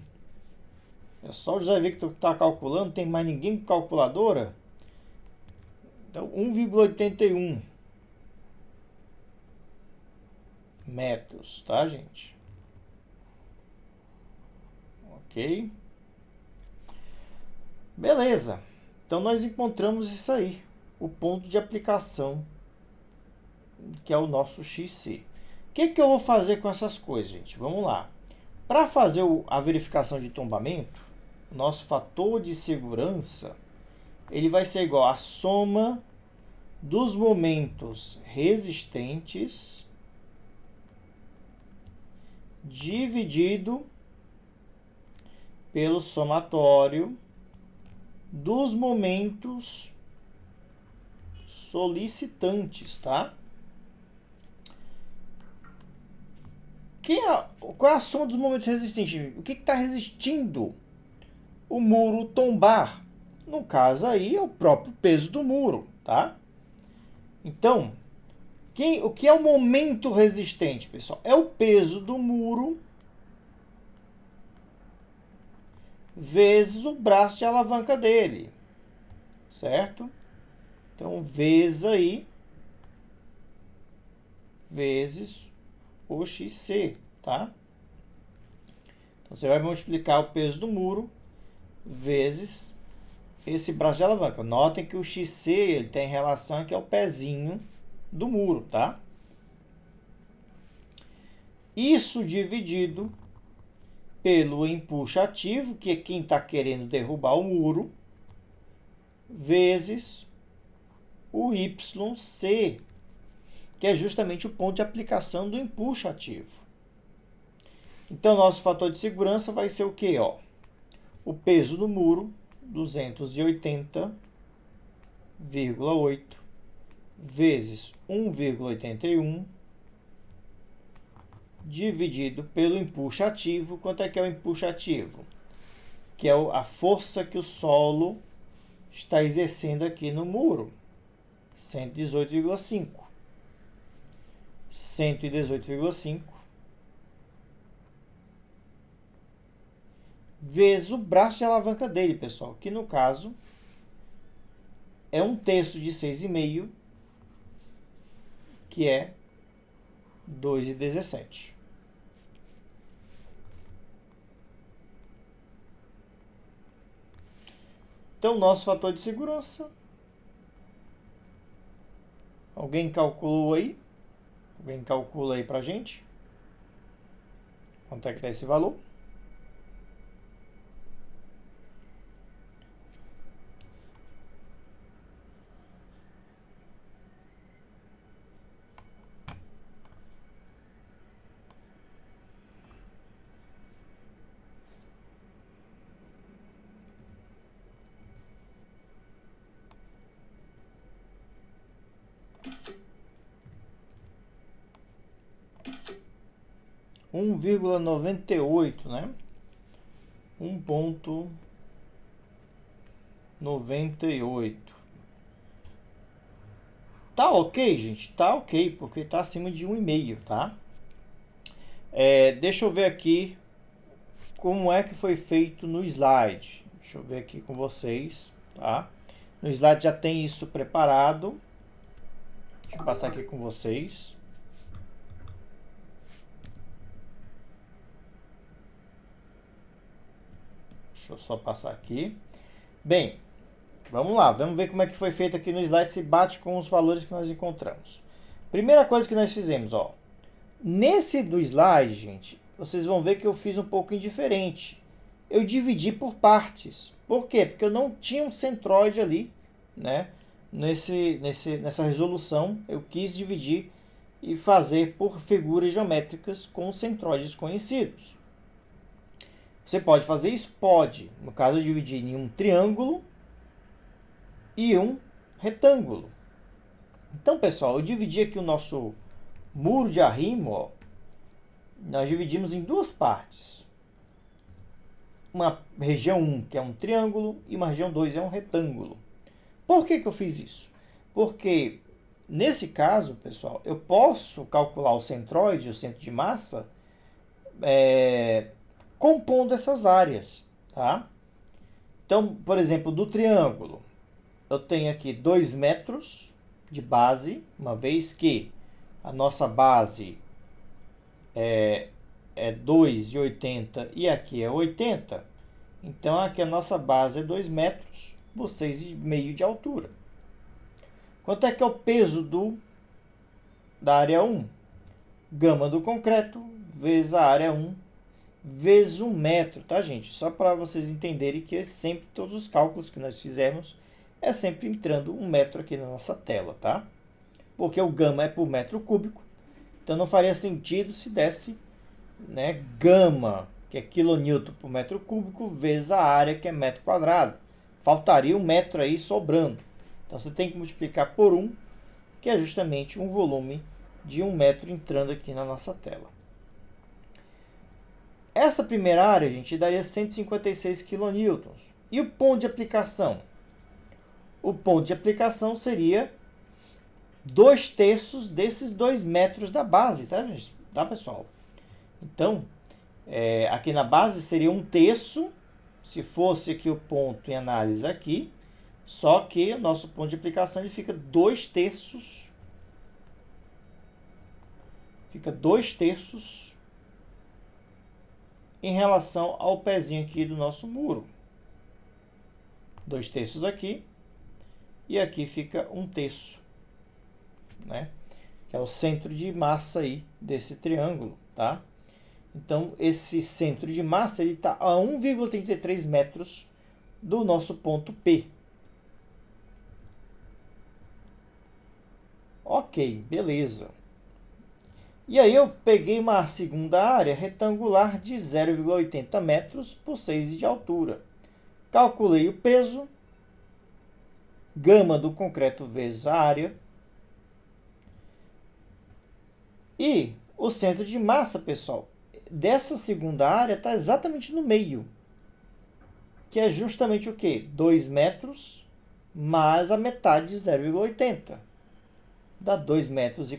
É só o José Victor que está calculando, não tem mais ninguém com calculadora? Então, 1,81 metros, tá, gente? Ok? Beleza. Então, nós encontramos isso aí, o ponto de aplicação, que é o nosso XC. O que eu vou fazer com essas coisas, gente? Vamos lá. Para fazer a verificação de tombamento, o nosso fator de segurança ele vai ser igual à soma dos momentos resistentes dividido pelo somatório dos momentos solicitantes, tá? Qual é a soma dos momentos resistentes? O que está resistindo o muro tombar? No caso aí, é o próprio peso do muro, tá? Então, o que é o momento resistente, pessoal? É o peso do muro vezes o braço de alavanca dele, certo? Então, vezes aí, vezes o XC, tá? Então, você vai multiplicar o peso do muro vezes esse braço de alavanca. Notem que o XC ele tem relação aqui ao pezinho do muro, tá? Isso dividido pelo empuxo ativo, que é quem está querendo derrubar o muro, vezes o YC, que é justamente o ponto de aplicação do empuxo ativo. Então, nosso fator de segurança vai ser o quê? Ó? O peso do muro, 280,8 vezes 1,81 dividido pelo empuxo ativo. Quanto é que é o empuxo ativo? Que é a força que o solo está exercendo aqui no muro. 118,5. 118,5 vezes o braço de alavanca dele, pessoal, que no caso é 1/3 de 6,5, que é 2,17. Então, nosso fator de segurança. Alguém calculou aí? Alguém calcula aí pra gente? Quanto é que dá esse valor? Um 1,98, né? 1,98. Tá ok, gente? Tá ok, porque tá acima de 1,5, tá? Deixa eu ver aqui como é que foi feito no slide. Deixa eu ver aqui com vocês, tá? No slide já tem isso preparado. Deixa eu passar aqui com vocês. Deixa eu só passar aqui. Bem, vamos lá. Vamos ver como é que foi feito aqui no slide, se bate com os valores que nós encontramos. Primeira coisa que nós fizemos, ó. Nesse do slide, gente, vocês vão ver que eu fiz um pouco indiferente. Eu dividi por partes. Por quê? Porque eu não tinha um centroide ali, né? Nessa resolução, eu quis dividir e fazer por figuras geométricas com centroides conhecidos. Você pode fazer isso? Pode. No caso, eu dividi em um triângulo e um retângulo. Então, pessoal, eu dividi aqui o nosso muro de arrimo, ó. Nós dividimos em duas partes. Uma região 1, que é um triângulo, e uma região 2, é um retângulo. Por que eu fiz isso? Porque, nesse caso, pessoal, eu posso calcular o centroide, o centro de massa, compondo essas áreas, tá? Então, por exemplo, do triângulo, eu tenho aqui 2 metros de base, uma vez que a nossa base é 2,80 e aqui é 80, então aqui a nossa base é 2 metros, 6,5 de altura. Quanto é que é o peso da área 1? Gama do concreto vezes a área 1 vezes 1 metro, tá, gente? Só para vocês entenderem que sempre todos os cálculos que nós fizemos é sempre entrando 1 metro aqui na nossa tela, tá? Porque o gama é por metro cúbico, então não faria sentido se desse, né, gama, que é quilonewton por metro cúbico, vezes a área, que é metro quadrado. Faltaria 1 metro aí sobrando. Então você tem que multiplicar por 1, que é justamente um volume de 1 metro entrando aqui na nossa tela. Essa primeira área, gente, daria 156 kN. E o ponto de aplicação? O ponto de aplicação seria 2/3 desses 2 metros da base, tá, gente? Tá, pessoal? Então, aqui na base seria 1/3, se fosse aqui o ponto em análise aqui, Só que o nosso ponto de aplicação ele fica 2/3. Fica 2/3 em relação ao pezinho aqui do nosso muro. 2/3 aqui. E aqui fica 1/3, né? Que é o centro de massa aí desse triângulo, tá? Então, esse centro de massa ele está a 1,33 metros do nosso ponto P. Ok, beleza. E aí eu peguei uma segunda área retangular de 0,80 metros por 6 de altura. Calculei o peso, gama do concreto vezes a área. E o centro de massa, pessoal, dessa segunda área está exatamente no meio. Que é justamente o quê? 2 metros mais a metade de 0,80. Dá 2,40 metros.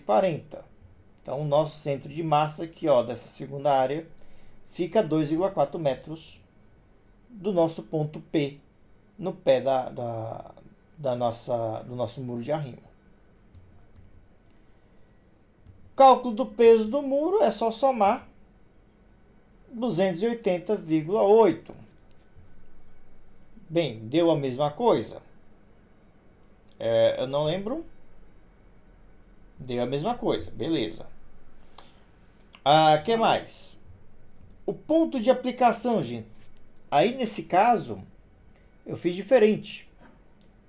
Então, o nosso centro de massa aqui, ó, dessa segunda área, fica a 2,4 metros do nosso ponto P, no pé do nosso muro de arrimo. Cálculo do peso do muro é só somar 280,8. Bem, deu a mesma coisa? Eu não lembro. Deu a mesma coisa, beleza. Que mais? O ponto de aplicação, gente. Aí, nesse caso, eu fiz diferente.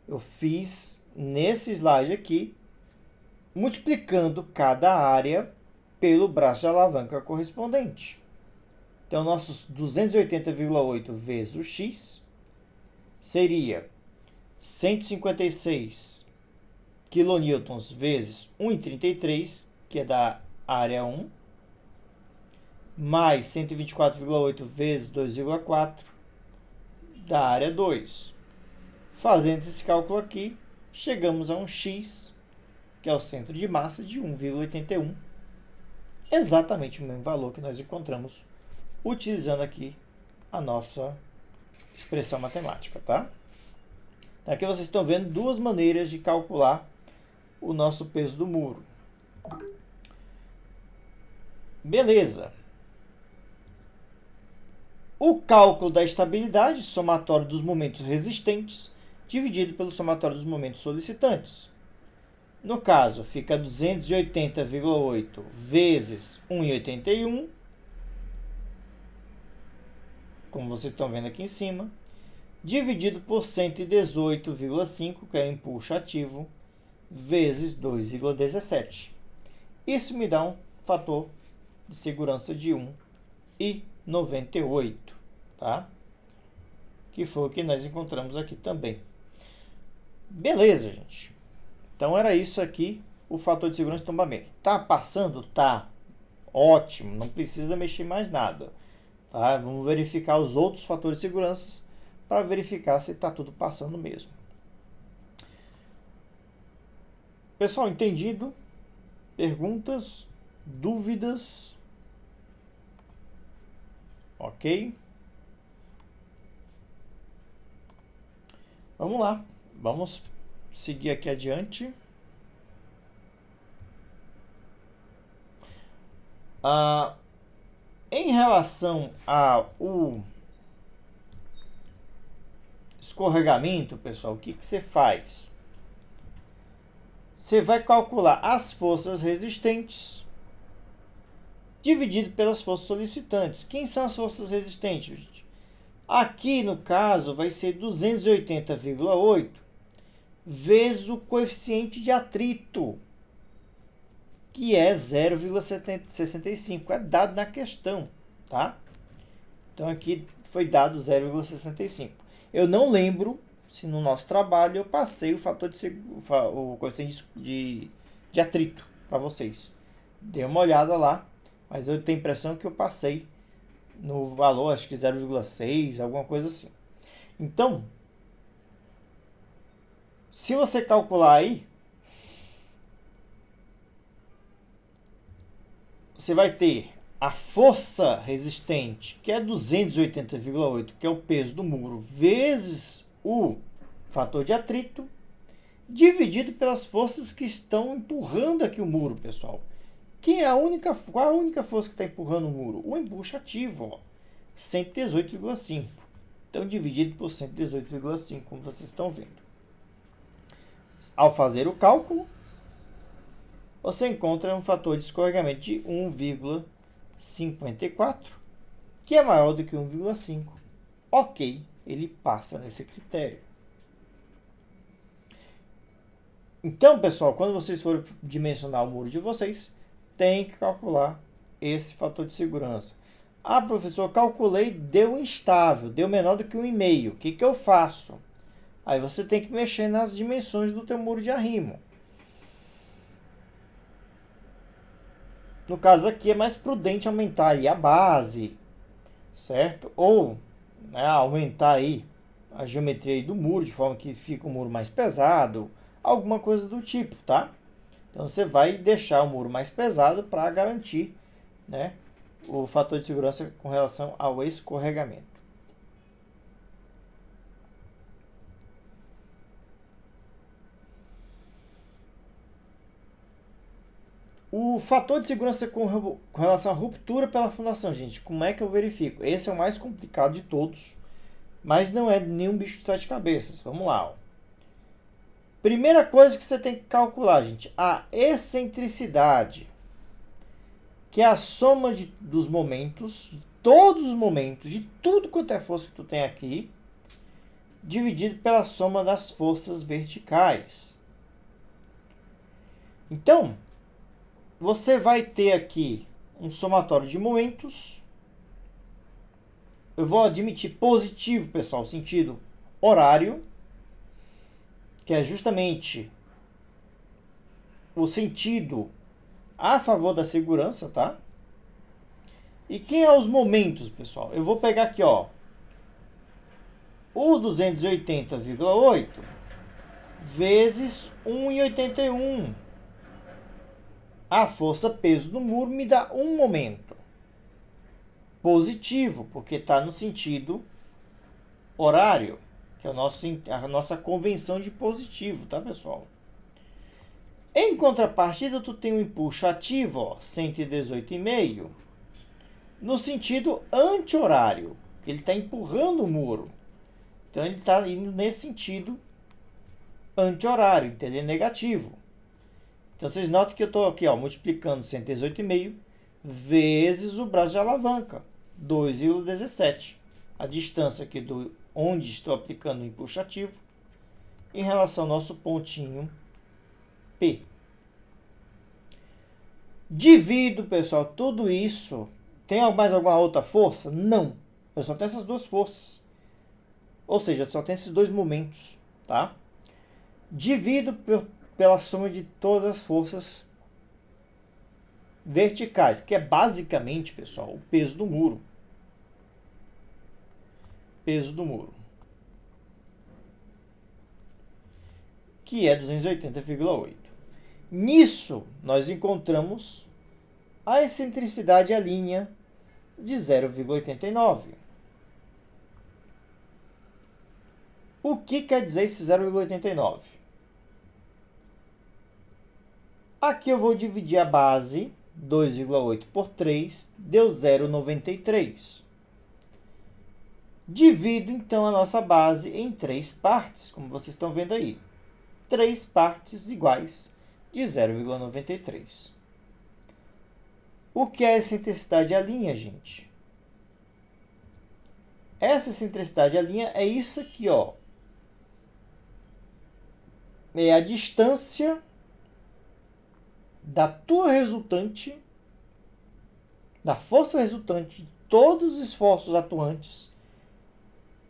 Eu fiz, nesse slide aqui, multiplicando cada área pelo braço de alavanca correspondente. Então, nossos 280,8 vezes o x seria 156 kN vezes 1,33, que é da área 1, mais 124,8 vezes 2,4 da área 2. Fazendo esse cálculo aqui, chegamos a um x, que é o centro de massa, de 1,81. Exatamente o mesmo valor que nós encontramos utilizando aqui a nossa expressão matemática, tá? Então, aqui vocês estão vendo duas maneiras de calcular o nosso peso do muro. Beleza. O cálculo da estabilidade, somatório dos momentos resistentes, dividido pelo somatório dos momentos solicitantes. No caso, fica 280,8 vezes 1,81, como vocês estão vendo aqui em cima, dividido por 118,5, que é o empuxo ativo, vezes 2,17. Isso me dá um fator de segurança de 1,98, tá? Que foi o que nós encontramos aqui também. Beleza, gente. Então, era isso aqui, o fator de segurança de tombamento. Tá passando? Tá. Ótimo, não precisa mexer mais nada. Tá? Vamos verificar os outros fatores de segurança para verificar se está tudo passando mesmo. Pessoal, entendido? Perguntas? Dúvidas? Ok? Vamos lá. Vamos seguir aqui adiante. Em relação ao escorregamento, pessoal, o que você faz? Você vai calcular as forças resistentes dividido pelas forças solicitantes. Quem são as forças resistentes, gente? Aqui, no caso, vai ser 280,8 vezes o coeficiente de atrito, que é 0,65. É dado na questão, tá? Então, aqui foi dado 0,65. Eu não lembro se no nosso trabalho eu passei o coeficiente de atrito para vocês. Dê uma olhada lá, mas eu tenho a impressão que eu passei no valor, acho que 0,6, alguma coisa assim. Então, se você calcular aí, você vai ter a força resistente, que é 280,8, que é o peso do muro, vezes o fator de atrito, dividido pelas forças que estão empurrando aqui o muro, pessoal. Qual a única força que está empurrando o muro? O empuxo ativo, ó, 118,5. Então, dividido por 118,5, como vocês estão vendo. Ao fazer o cálculo, você encontra um fator de escorregamento de 1,54, que é maior do que 1,5. Ok, ele passa nesse critério. Então, pessoal, quando vocês forem dimensionar o muro de vocês, tem que calcular esse fator de segurança. Ah, professor, calculei, deu instável, deu menor do que 1,5. O que eu faço? Aí você tem que mexer nas dimensões do teu muro de arrimo. No caso aqui é mais prudente aumentar aí a base, certo? Ou aumentar aí a geometria aí do muro, de forma que fica um muro mais pesado, alguma coisa do tipo, tá? Então você vai deixar o muro mais pesado para garantir, né, o fator de segurança com relação ao escorregamento. O fator de segurança com relação à ruptura pela fundação, gente, como é que eu verifico? Esse é o mais complicado de todos, mas não é nenhum bicho de sete cabeças. Vamos lá. Ó. Primeira coisa que você tem que calcular, gente, a excentricidade, que é a soma dos momentos, de todos os momentos, de tudo quanto é força que tu tem aqui, dividido pela soma das forças verticais. Então, você vai ter aqui um somatório de momentos. Eu vou admitir positivo, pessoal, sentido horário, que é justamente o sentido a favor da segurança, tá? E quem é os momentos, pessoal? Eu vou pegar aqui, ó, o 280,8 vezes 1,81. A força peso do muro me dá um momento positivo, porque está no sentido horário, que é a nossa convenção de positivo, tá, pessoal? Em contrapartida, tu tem um empuxo ativo, ó, 118,5, no sentido anti-horário, que ele está empurrando o muro. Então, ele está indo nesse sentido anti-horário, então ele é negativo. Então, vocês notam que eu estou aqui, ó, multiplicando 118,5 vezes o braço de alavanca, 2,17. A distância aqui do onde estou aplicando o empuxo ativo em relação ao nosso pontinho P. Divido, pessoal, tudo isso. Tem mais alguma outra força? Não. Eu só tenho essas duas forças. Ou seja, só tem esses dois momentos, tá? Divido pela soma de todas as forças verticais, que é basicamente, pessoal, o peso do muro. Peso do muro. Que é 280,8. Nisso, nós encontramos a excentricidade à linha de 0,89. O que quer dizer esse 0,89? Aqui eu vou dividir a base, 2,8 por 3, deu 0,93. Divido, então, a nossa base em 3 partes, como vocês estão vendo aí. 3 partes iguais de 0,93. O que é excentricidade à linha, gente? Essa excentricidade à linha é isso aqui, ó. É a distância da tua resultante, da força resultante de todos os esforços atuantes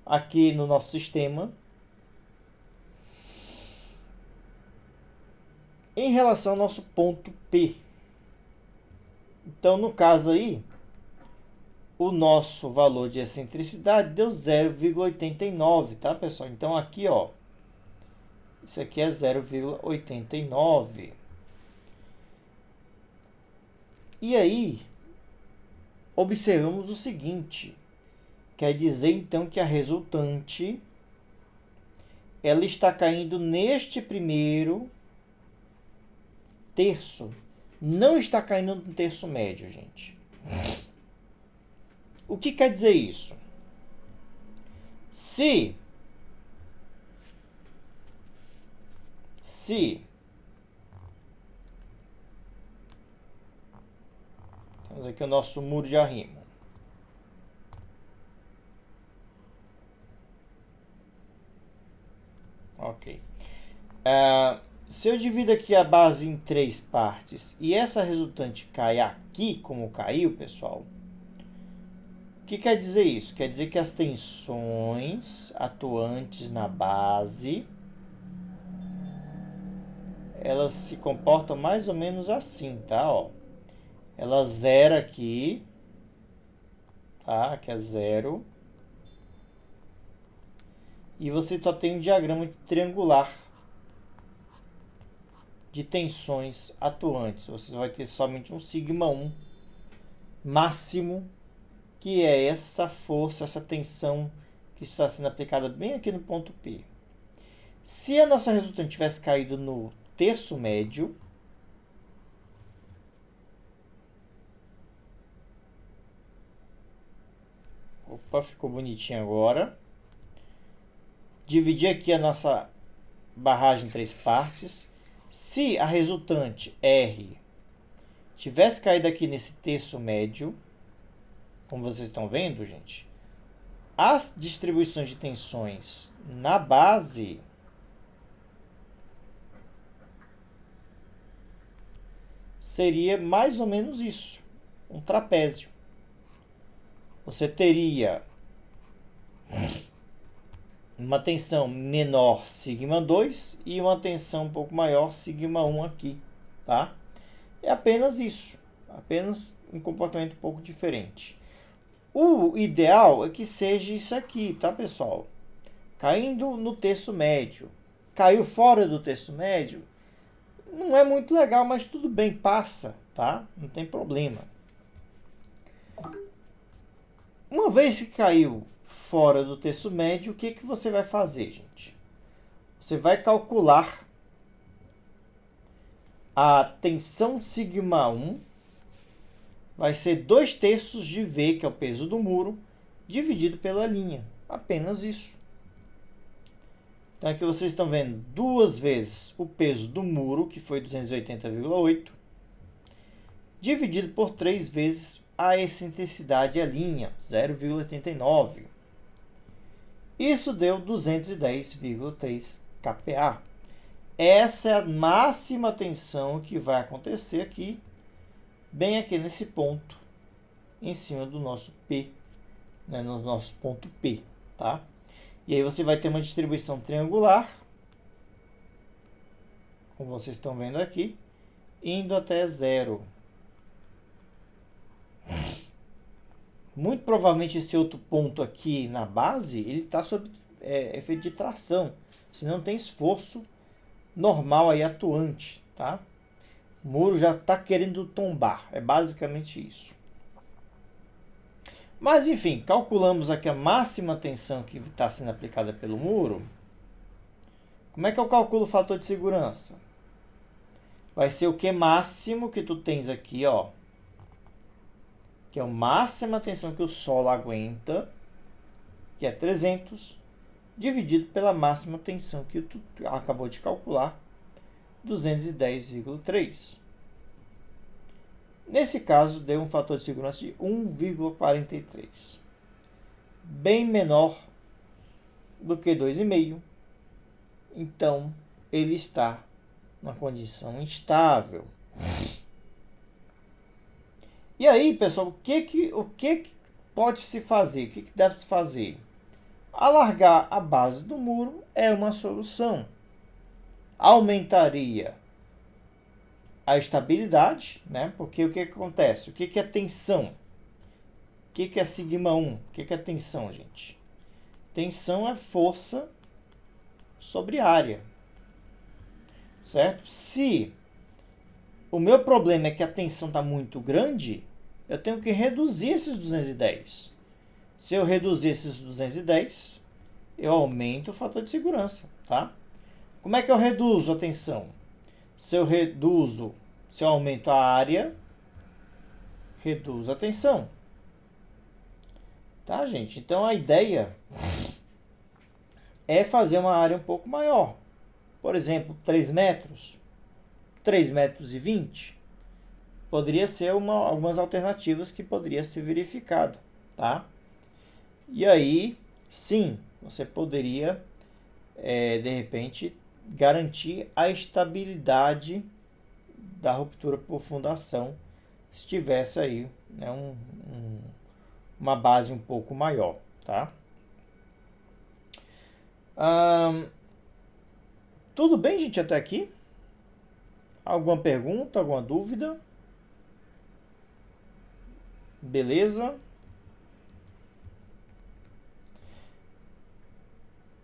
aqui no nosso sistema em relação ao nosso ponto P. Então, no caso aí, o nosso valor de excentricidade deu 0,89, tá, pessoal? Então, aqui, ó, isso aqui é 0,89. E aí, observamos o seguinte. Quer dizer, então, que a resultante ela está caindo neste primeiro terço. Não está caindo no terço médio, gente. O que quer dizer isso? Se temos aqui o nosso muro de arrimo. Ok. Se eu divido aqui a base em 3 partes e essa resultante cai aqui, como caiu, pessoal, o que quer dizer isso? Quer dizer que as tensões atuantes na base, elas se comportam mais ou menos assim, tá? Ó, ela zera aqui, tá? Aqui é 0. E você só tem um diagrama triangular de tensões atuantes. Você vai ter somente um σ1 máximo, que é essa força, essa tensão que está sendo aplicada bem aqui no ponto P. Se a nossa resultante tivesse caído no terço médio, opa, ficou bonitinho agora. Dividir aqui a nossa barragem em 3 partes. Se a resultante R tivesse caído aqui nesse terço médio, como vocês estão vendo, gente, as distribuições de tensões na base seria mais ou menos isso, um trapézio. Você teria uma tensão menor σ2 e uma tensão um pouco maior σ1 aqui, tá? É apenas isso, apenas um comportamento um pouco diferente. O ideal é que seja isso aqui, tá, pessoal? Caindo no terço médio. Caiu fora do terço médio, não é muito legal, mas tudo bem, passa, tá? Não tem problema. Uma vez que caiu fora do terço médio, o que você vai fazer, gente? Você vai calcular a tensão σ1, vai ser 2/3 de V, que é o peso do muro, dividido pela linha. Apenas isso. Então aqui vocês estão vendo 2 vezes o peso do muro, que foi 280,8, dividido por 3 vezes a excentricidade à linha, 0,89. Isso deu 210,3 kPa. Essa é a máxima tensão que vai acontecer aqui, bem aqui nesse ponto, em cima do nosso P, né, no nosso ponto P, tá? E aí você vai ter uma distribuição triangular, como vocês estão vendo aqui, indo até 0. Muito provavelmente esse outro ponto aqui na base, ele está sob efeito de tração. Você não tem esforço normal aí atuante, tá? O muro já está querendo tombar, é basicamente isso. Mas enfim, calculamos aqui a máxima tensão que está sendo aplicada pelo muro. Como é que eu calculo o fator de segurança? Vai ser o Q máximo que tu tens aqui, ó, que é a máxima tensão que o solo aguenta, que é 300, dividido pela máxima tensão que tu acabou de calcular, 210,3. Nesse caso, deu um fator de segurança de 1,43. Bem menor do que 2,5. Então, ele está numa condição instável. E aí, pessoal, o que pode se fazer? O que deve se fazer? Alargar a base do muro é uma solução. Aumentaria a estabilidade, né? Porque o que acontece? O que é tensão? O que é σ1? O que é tensão, gente? Tensão é força sobre área, certo? Se o meu problema é que a tensão está muito grande, eu tenho que reduzir esses 210. Se eu reduzir esses 210, eu aumento o fator de segurança, tá? Como é que eu reduzo a tensão? Se eu aumento a área, reduzo a tensão. Tá, gente? Então a ideia é fazer uma área um pouco maior. Por exemplo, 3 metros, 3 metros e 20. Poderia ser algumas alternativas que poderia ser verificado, tá? E aí, sim, você poderia, de repente, garantir a estabilidade da ruptura por fundação se tivesse aí, né, uma base um pouco maior, tá? Tudo bem, gente, até aqui? Alguma pergunta, alguma dúvida? Beleza?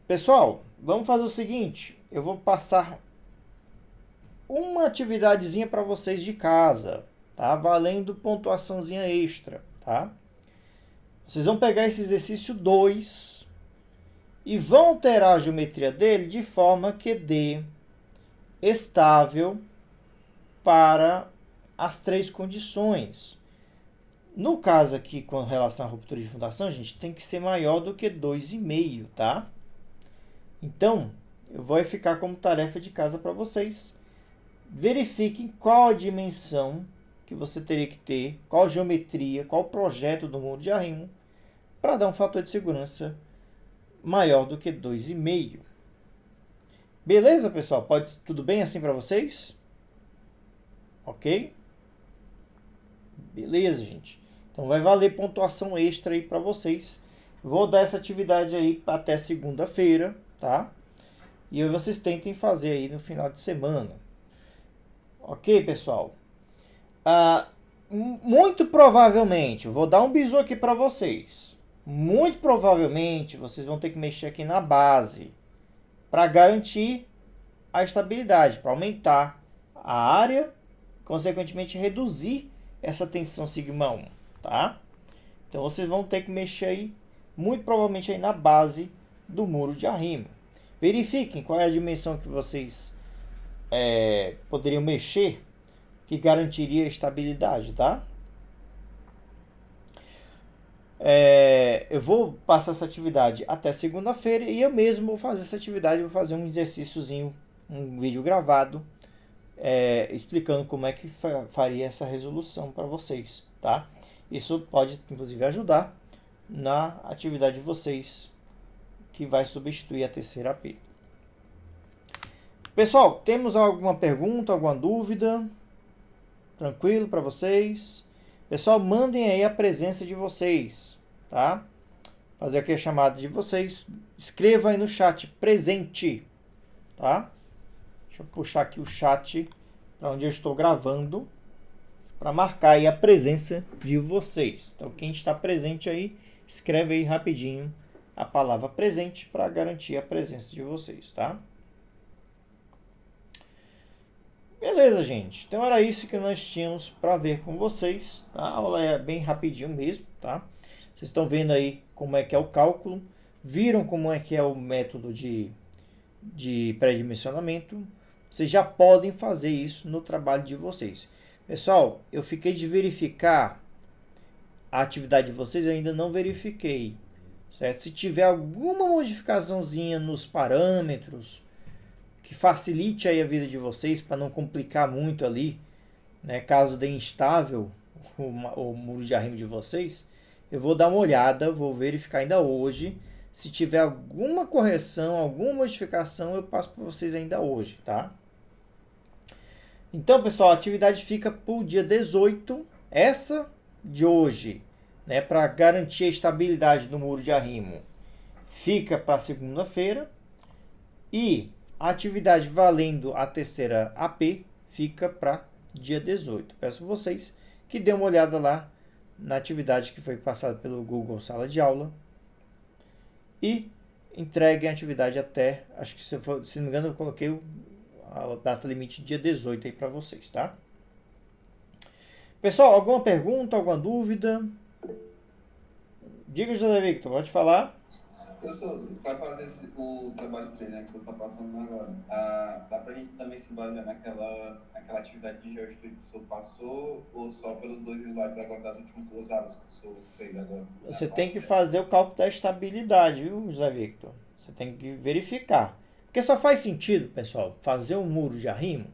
Pessoal, vamos fazer o seguinte, eu vou passar uma atividadezinha para vocês de casa, tá? Valendo pontuaçãozinha extra, tá? Vocês vão pegar esse exercício 2 e vão alterar a geometria dele de forma que dê estável para as 3 condições. No caso aqui, com relação à ruptura de fundação, gente, tem que ser maior do que 2,5, tá? Então, eu vou ficar como tarefa de casa para vocês. Verifiquem qual a dimensão que você teria que ter, qual geometria, qual projeto do muro de arrimo, para dar um fator de segurança maior do que 2,5. Beleza, pessoal? Tudo bem assim para vocês? Ok? Beleza, gente. Então vai valer pontuação extra aí para vocês. Vou dar essa atividade aí até segunda-feira, tá? E vocês tentem fazer aí no final de semana. Ok, pessoal? Muito provavelmente, vou dar um bisu aqui para vocês. Muito provavelmente vocês vão ter que mexer aqui na base para garantir a estabilidade, para aumentar a área, consequentemente reduzir essa tensão sigma 1, tá? Então vocês vão ter que mexer aí, muito provavelmente aí na base do muro de arrimo. Verifiquem qual é a dimensão que vocês poderiam mexer que garantiria a estabilidade, tá? Eu vou passar essa atividade até segunda-feira e eu mesmo vou fazer essa atividade, vou fazer um exercíciozinho, um vídeo gravado, explicando como é que faria essa resolução para vocês, tá? Isso pode, inclusive, ajudar na atividade de vocês, que vai substituir a terceira AP. Pessoal, temos alguma pergunta, alguma dúvida? Tranquilo para vocês? Pessoal, mandem aí a presença de vocês, tá? Fazer aqui a chamada de vocês. Escreva aí no chat presente, tá? Deixa eu puxar aqui o chat para onde eu estou gravando, para marcar aí a presença de vocês. Então, quem está presente aí, escreve aí rapidinho a palavra presente para garantir a presença de vocês, tá? Beleza, gente. Então era isso que nós tínhamos para ver com vocês. A aula é bem rapidinho mesmo, tá? Vocês estão vendo aí como é que é o cálculo. Viram como é que é o método de pré-dimensionamento. Vocês já podem fazer isso no trabalho de vocês. Pessoal, eu fiquei de verificar a atividade de vocês, eu ainda não verifiquei, certo? Se tiver alguma modificaçãozinha nos parâmetros que facilite aí a vida de vocês para não complicar muito ali, né? Caso dê instável o muro de arrimo de vocês, eu vou dar uma olhada, vou verificar ainda hoje. Se tiver alguma correção, alguma modificação, eu passo para vocês ainda hoje, tá? Então, pessoal, a atividade fica para o dia 18, essa de hoje, né? Para garantir a estabilidade do muro de arrimo, fica para segunda-feira. E a atividade valendo a terceira AP fica para dia 18. Peço a vocês que dêem uma olhada lá na atividade que foi passada pelo Google Sala de Aula e entreguem a atividade até, acho que se não me engano eu coloquei a data limite dia 18 aí para vocês, tá? Pessoal, alguma pergunta, alguma dúvida? Diga, José Victor, pode falar. Professor, para fazer o trabalho 3, né, que o senhor está passando agora, dá para a gente também se basear naquela atividade de GeoStudio que o senhor passou, ou só pelos dois slides agora das últimas duas aulas que o senhor fez agora na Você tem parte que técnica? fazer o cálculo da estabilidade, viu, José Victor? Você tem que verificar. Porque só faz sentido, pessoal, fazer um muro de arrimo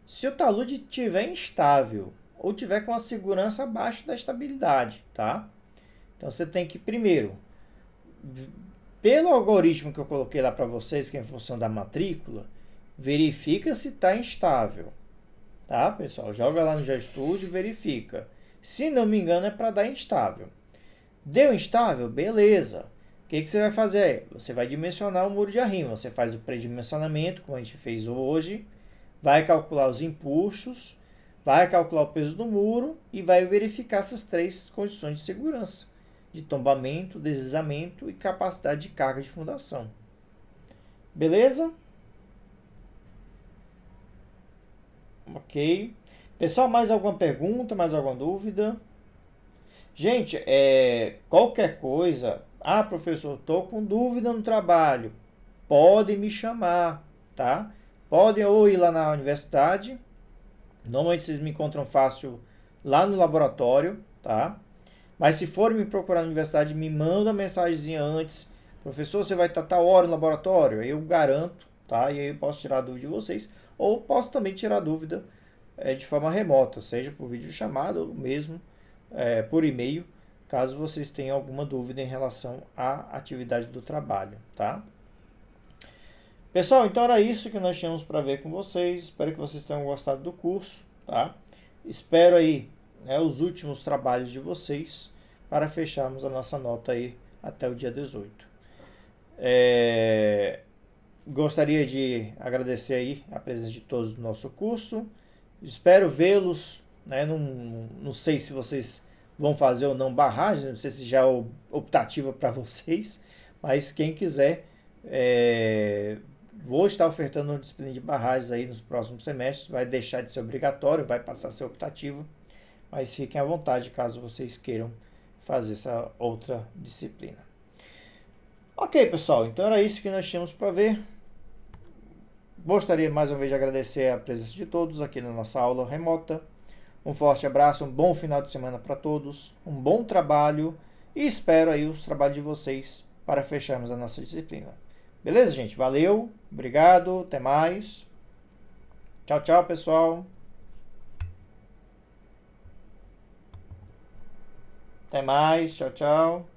se o talude estiver instável ou tiver com a segurança abaixo da estabilidade, tá? Então você tem que primeiro, pelo algoritmo que eu coloquei lá para vocês, que é em função da matrícula, verifica se está instável, tá, pessoal? Joga lá no GeoStudio e verifica. Se não me engano, é para dar instável. Deu instável? Beleza. O que você vai fazer? Você vai dimensionar o muro de arrimo. Você faz o pré-dimensionamento, como a gente fez hoje, vai calcular os empuxos, vai calcular o peso do muro e vai verificar essas três condições de segurança: de tombamento, deslizamento e capacidade de carga de fundação. Beleza? Ok. Pessoal, mais alguma pergunta, mais alguma dúvida? Gente, qualquer coisa. Ah, professor, estou com dúvida no trabalho. Podem me chamar, tá? Podem ou ir lá na universidade. Normalmente vocês me encontram fácil lá no laboratório, tá? Mas se for me procurar na universidade, me manda uma mensagenzinha antes. Professor, você vai estar tal hora no laboratório? Eu garanto, tá? E aí eu posso tirar a dúvida de vocês. Ou posso também tirar a dúvida de forma remota, seja por vídeo chamada ou mesmo por e-mail, caso vocês tenham alguma dúvida em relação à atividade do trabalho, tá? Pessoal, então era isso que nós tínhamos para ver com vocês. Espero que vocês tenham gostado do curso, tá? Espero aí, né, os últimos trabalhos de vocês para fecharmos a nossa nota aí até o dia 18. Gostaria de agradecer aí a presença de todos no nosso curso. Espero vê-los, né? Não sei se vocês vão fazer ou não barragem, não sei se já é optativa para vocês, mas quem quiser, vou estar ofertando uma disciplina de barragens aí nos próximos semestres, vai deixar de ser obrigatório, vai passar a ser optativa, mas fiquem à vontade caso vocês queiram fazer essa outra disciplina. Ok, pessoal, então era isso que nós tínhamos para ver. Gostaria mais uma vez de agradecer a presença de todos aqui na nossa aula remota. Um forte abraço, um bom final de semana para todos, um bom trabalho e espero aí os trabalhos de vocês para fecharmos a nossa disciplina. Beleza, gente? Valeu, obrigado, até mais. Tchau, tchau, pessoal. Até mais, tchau, tchau.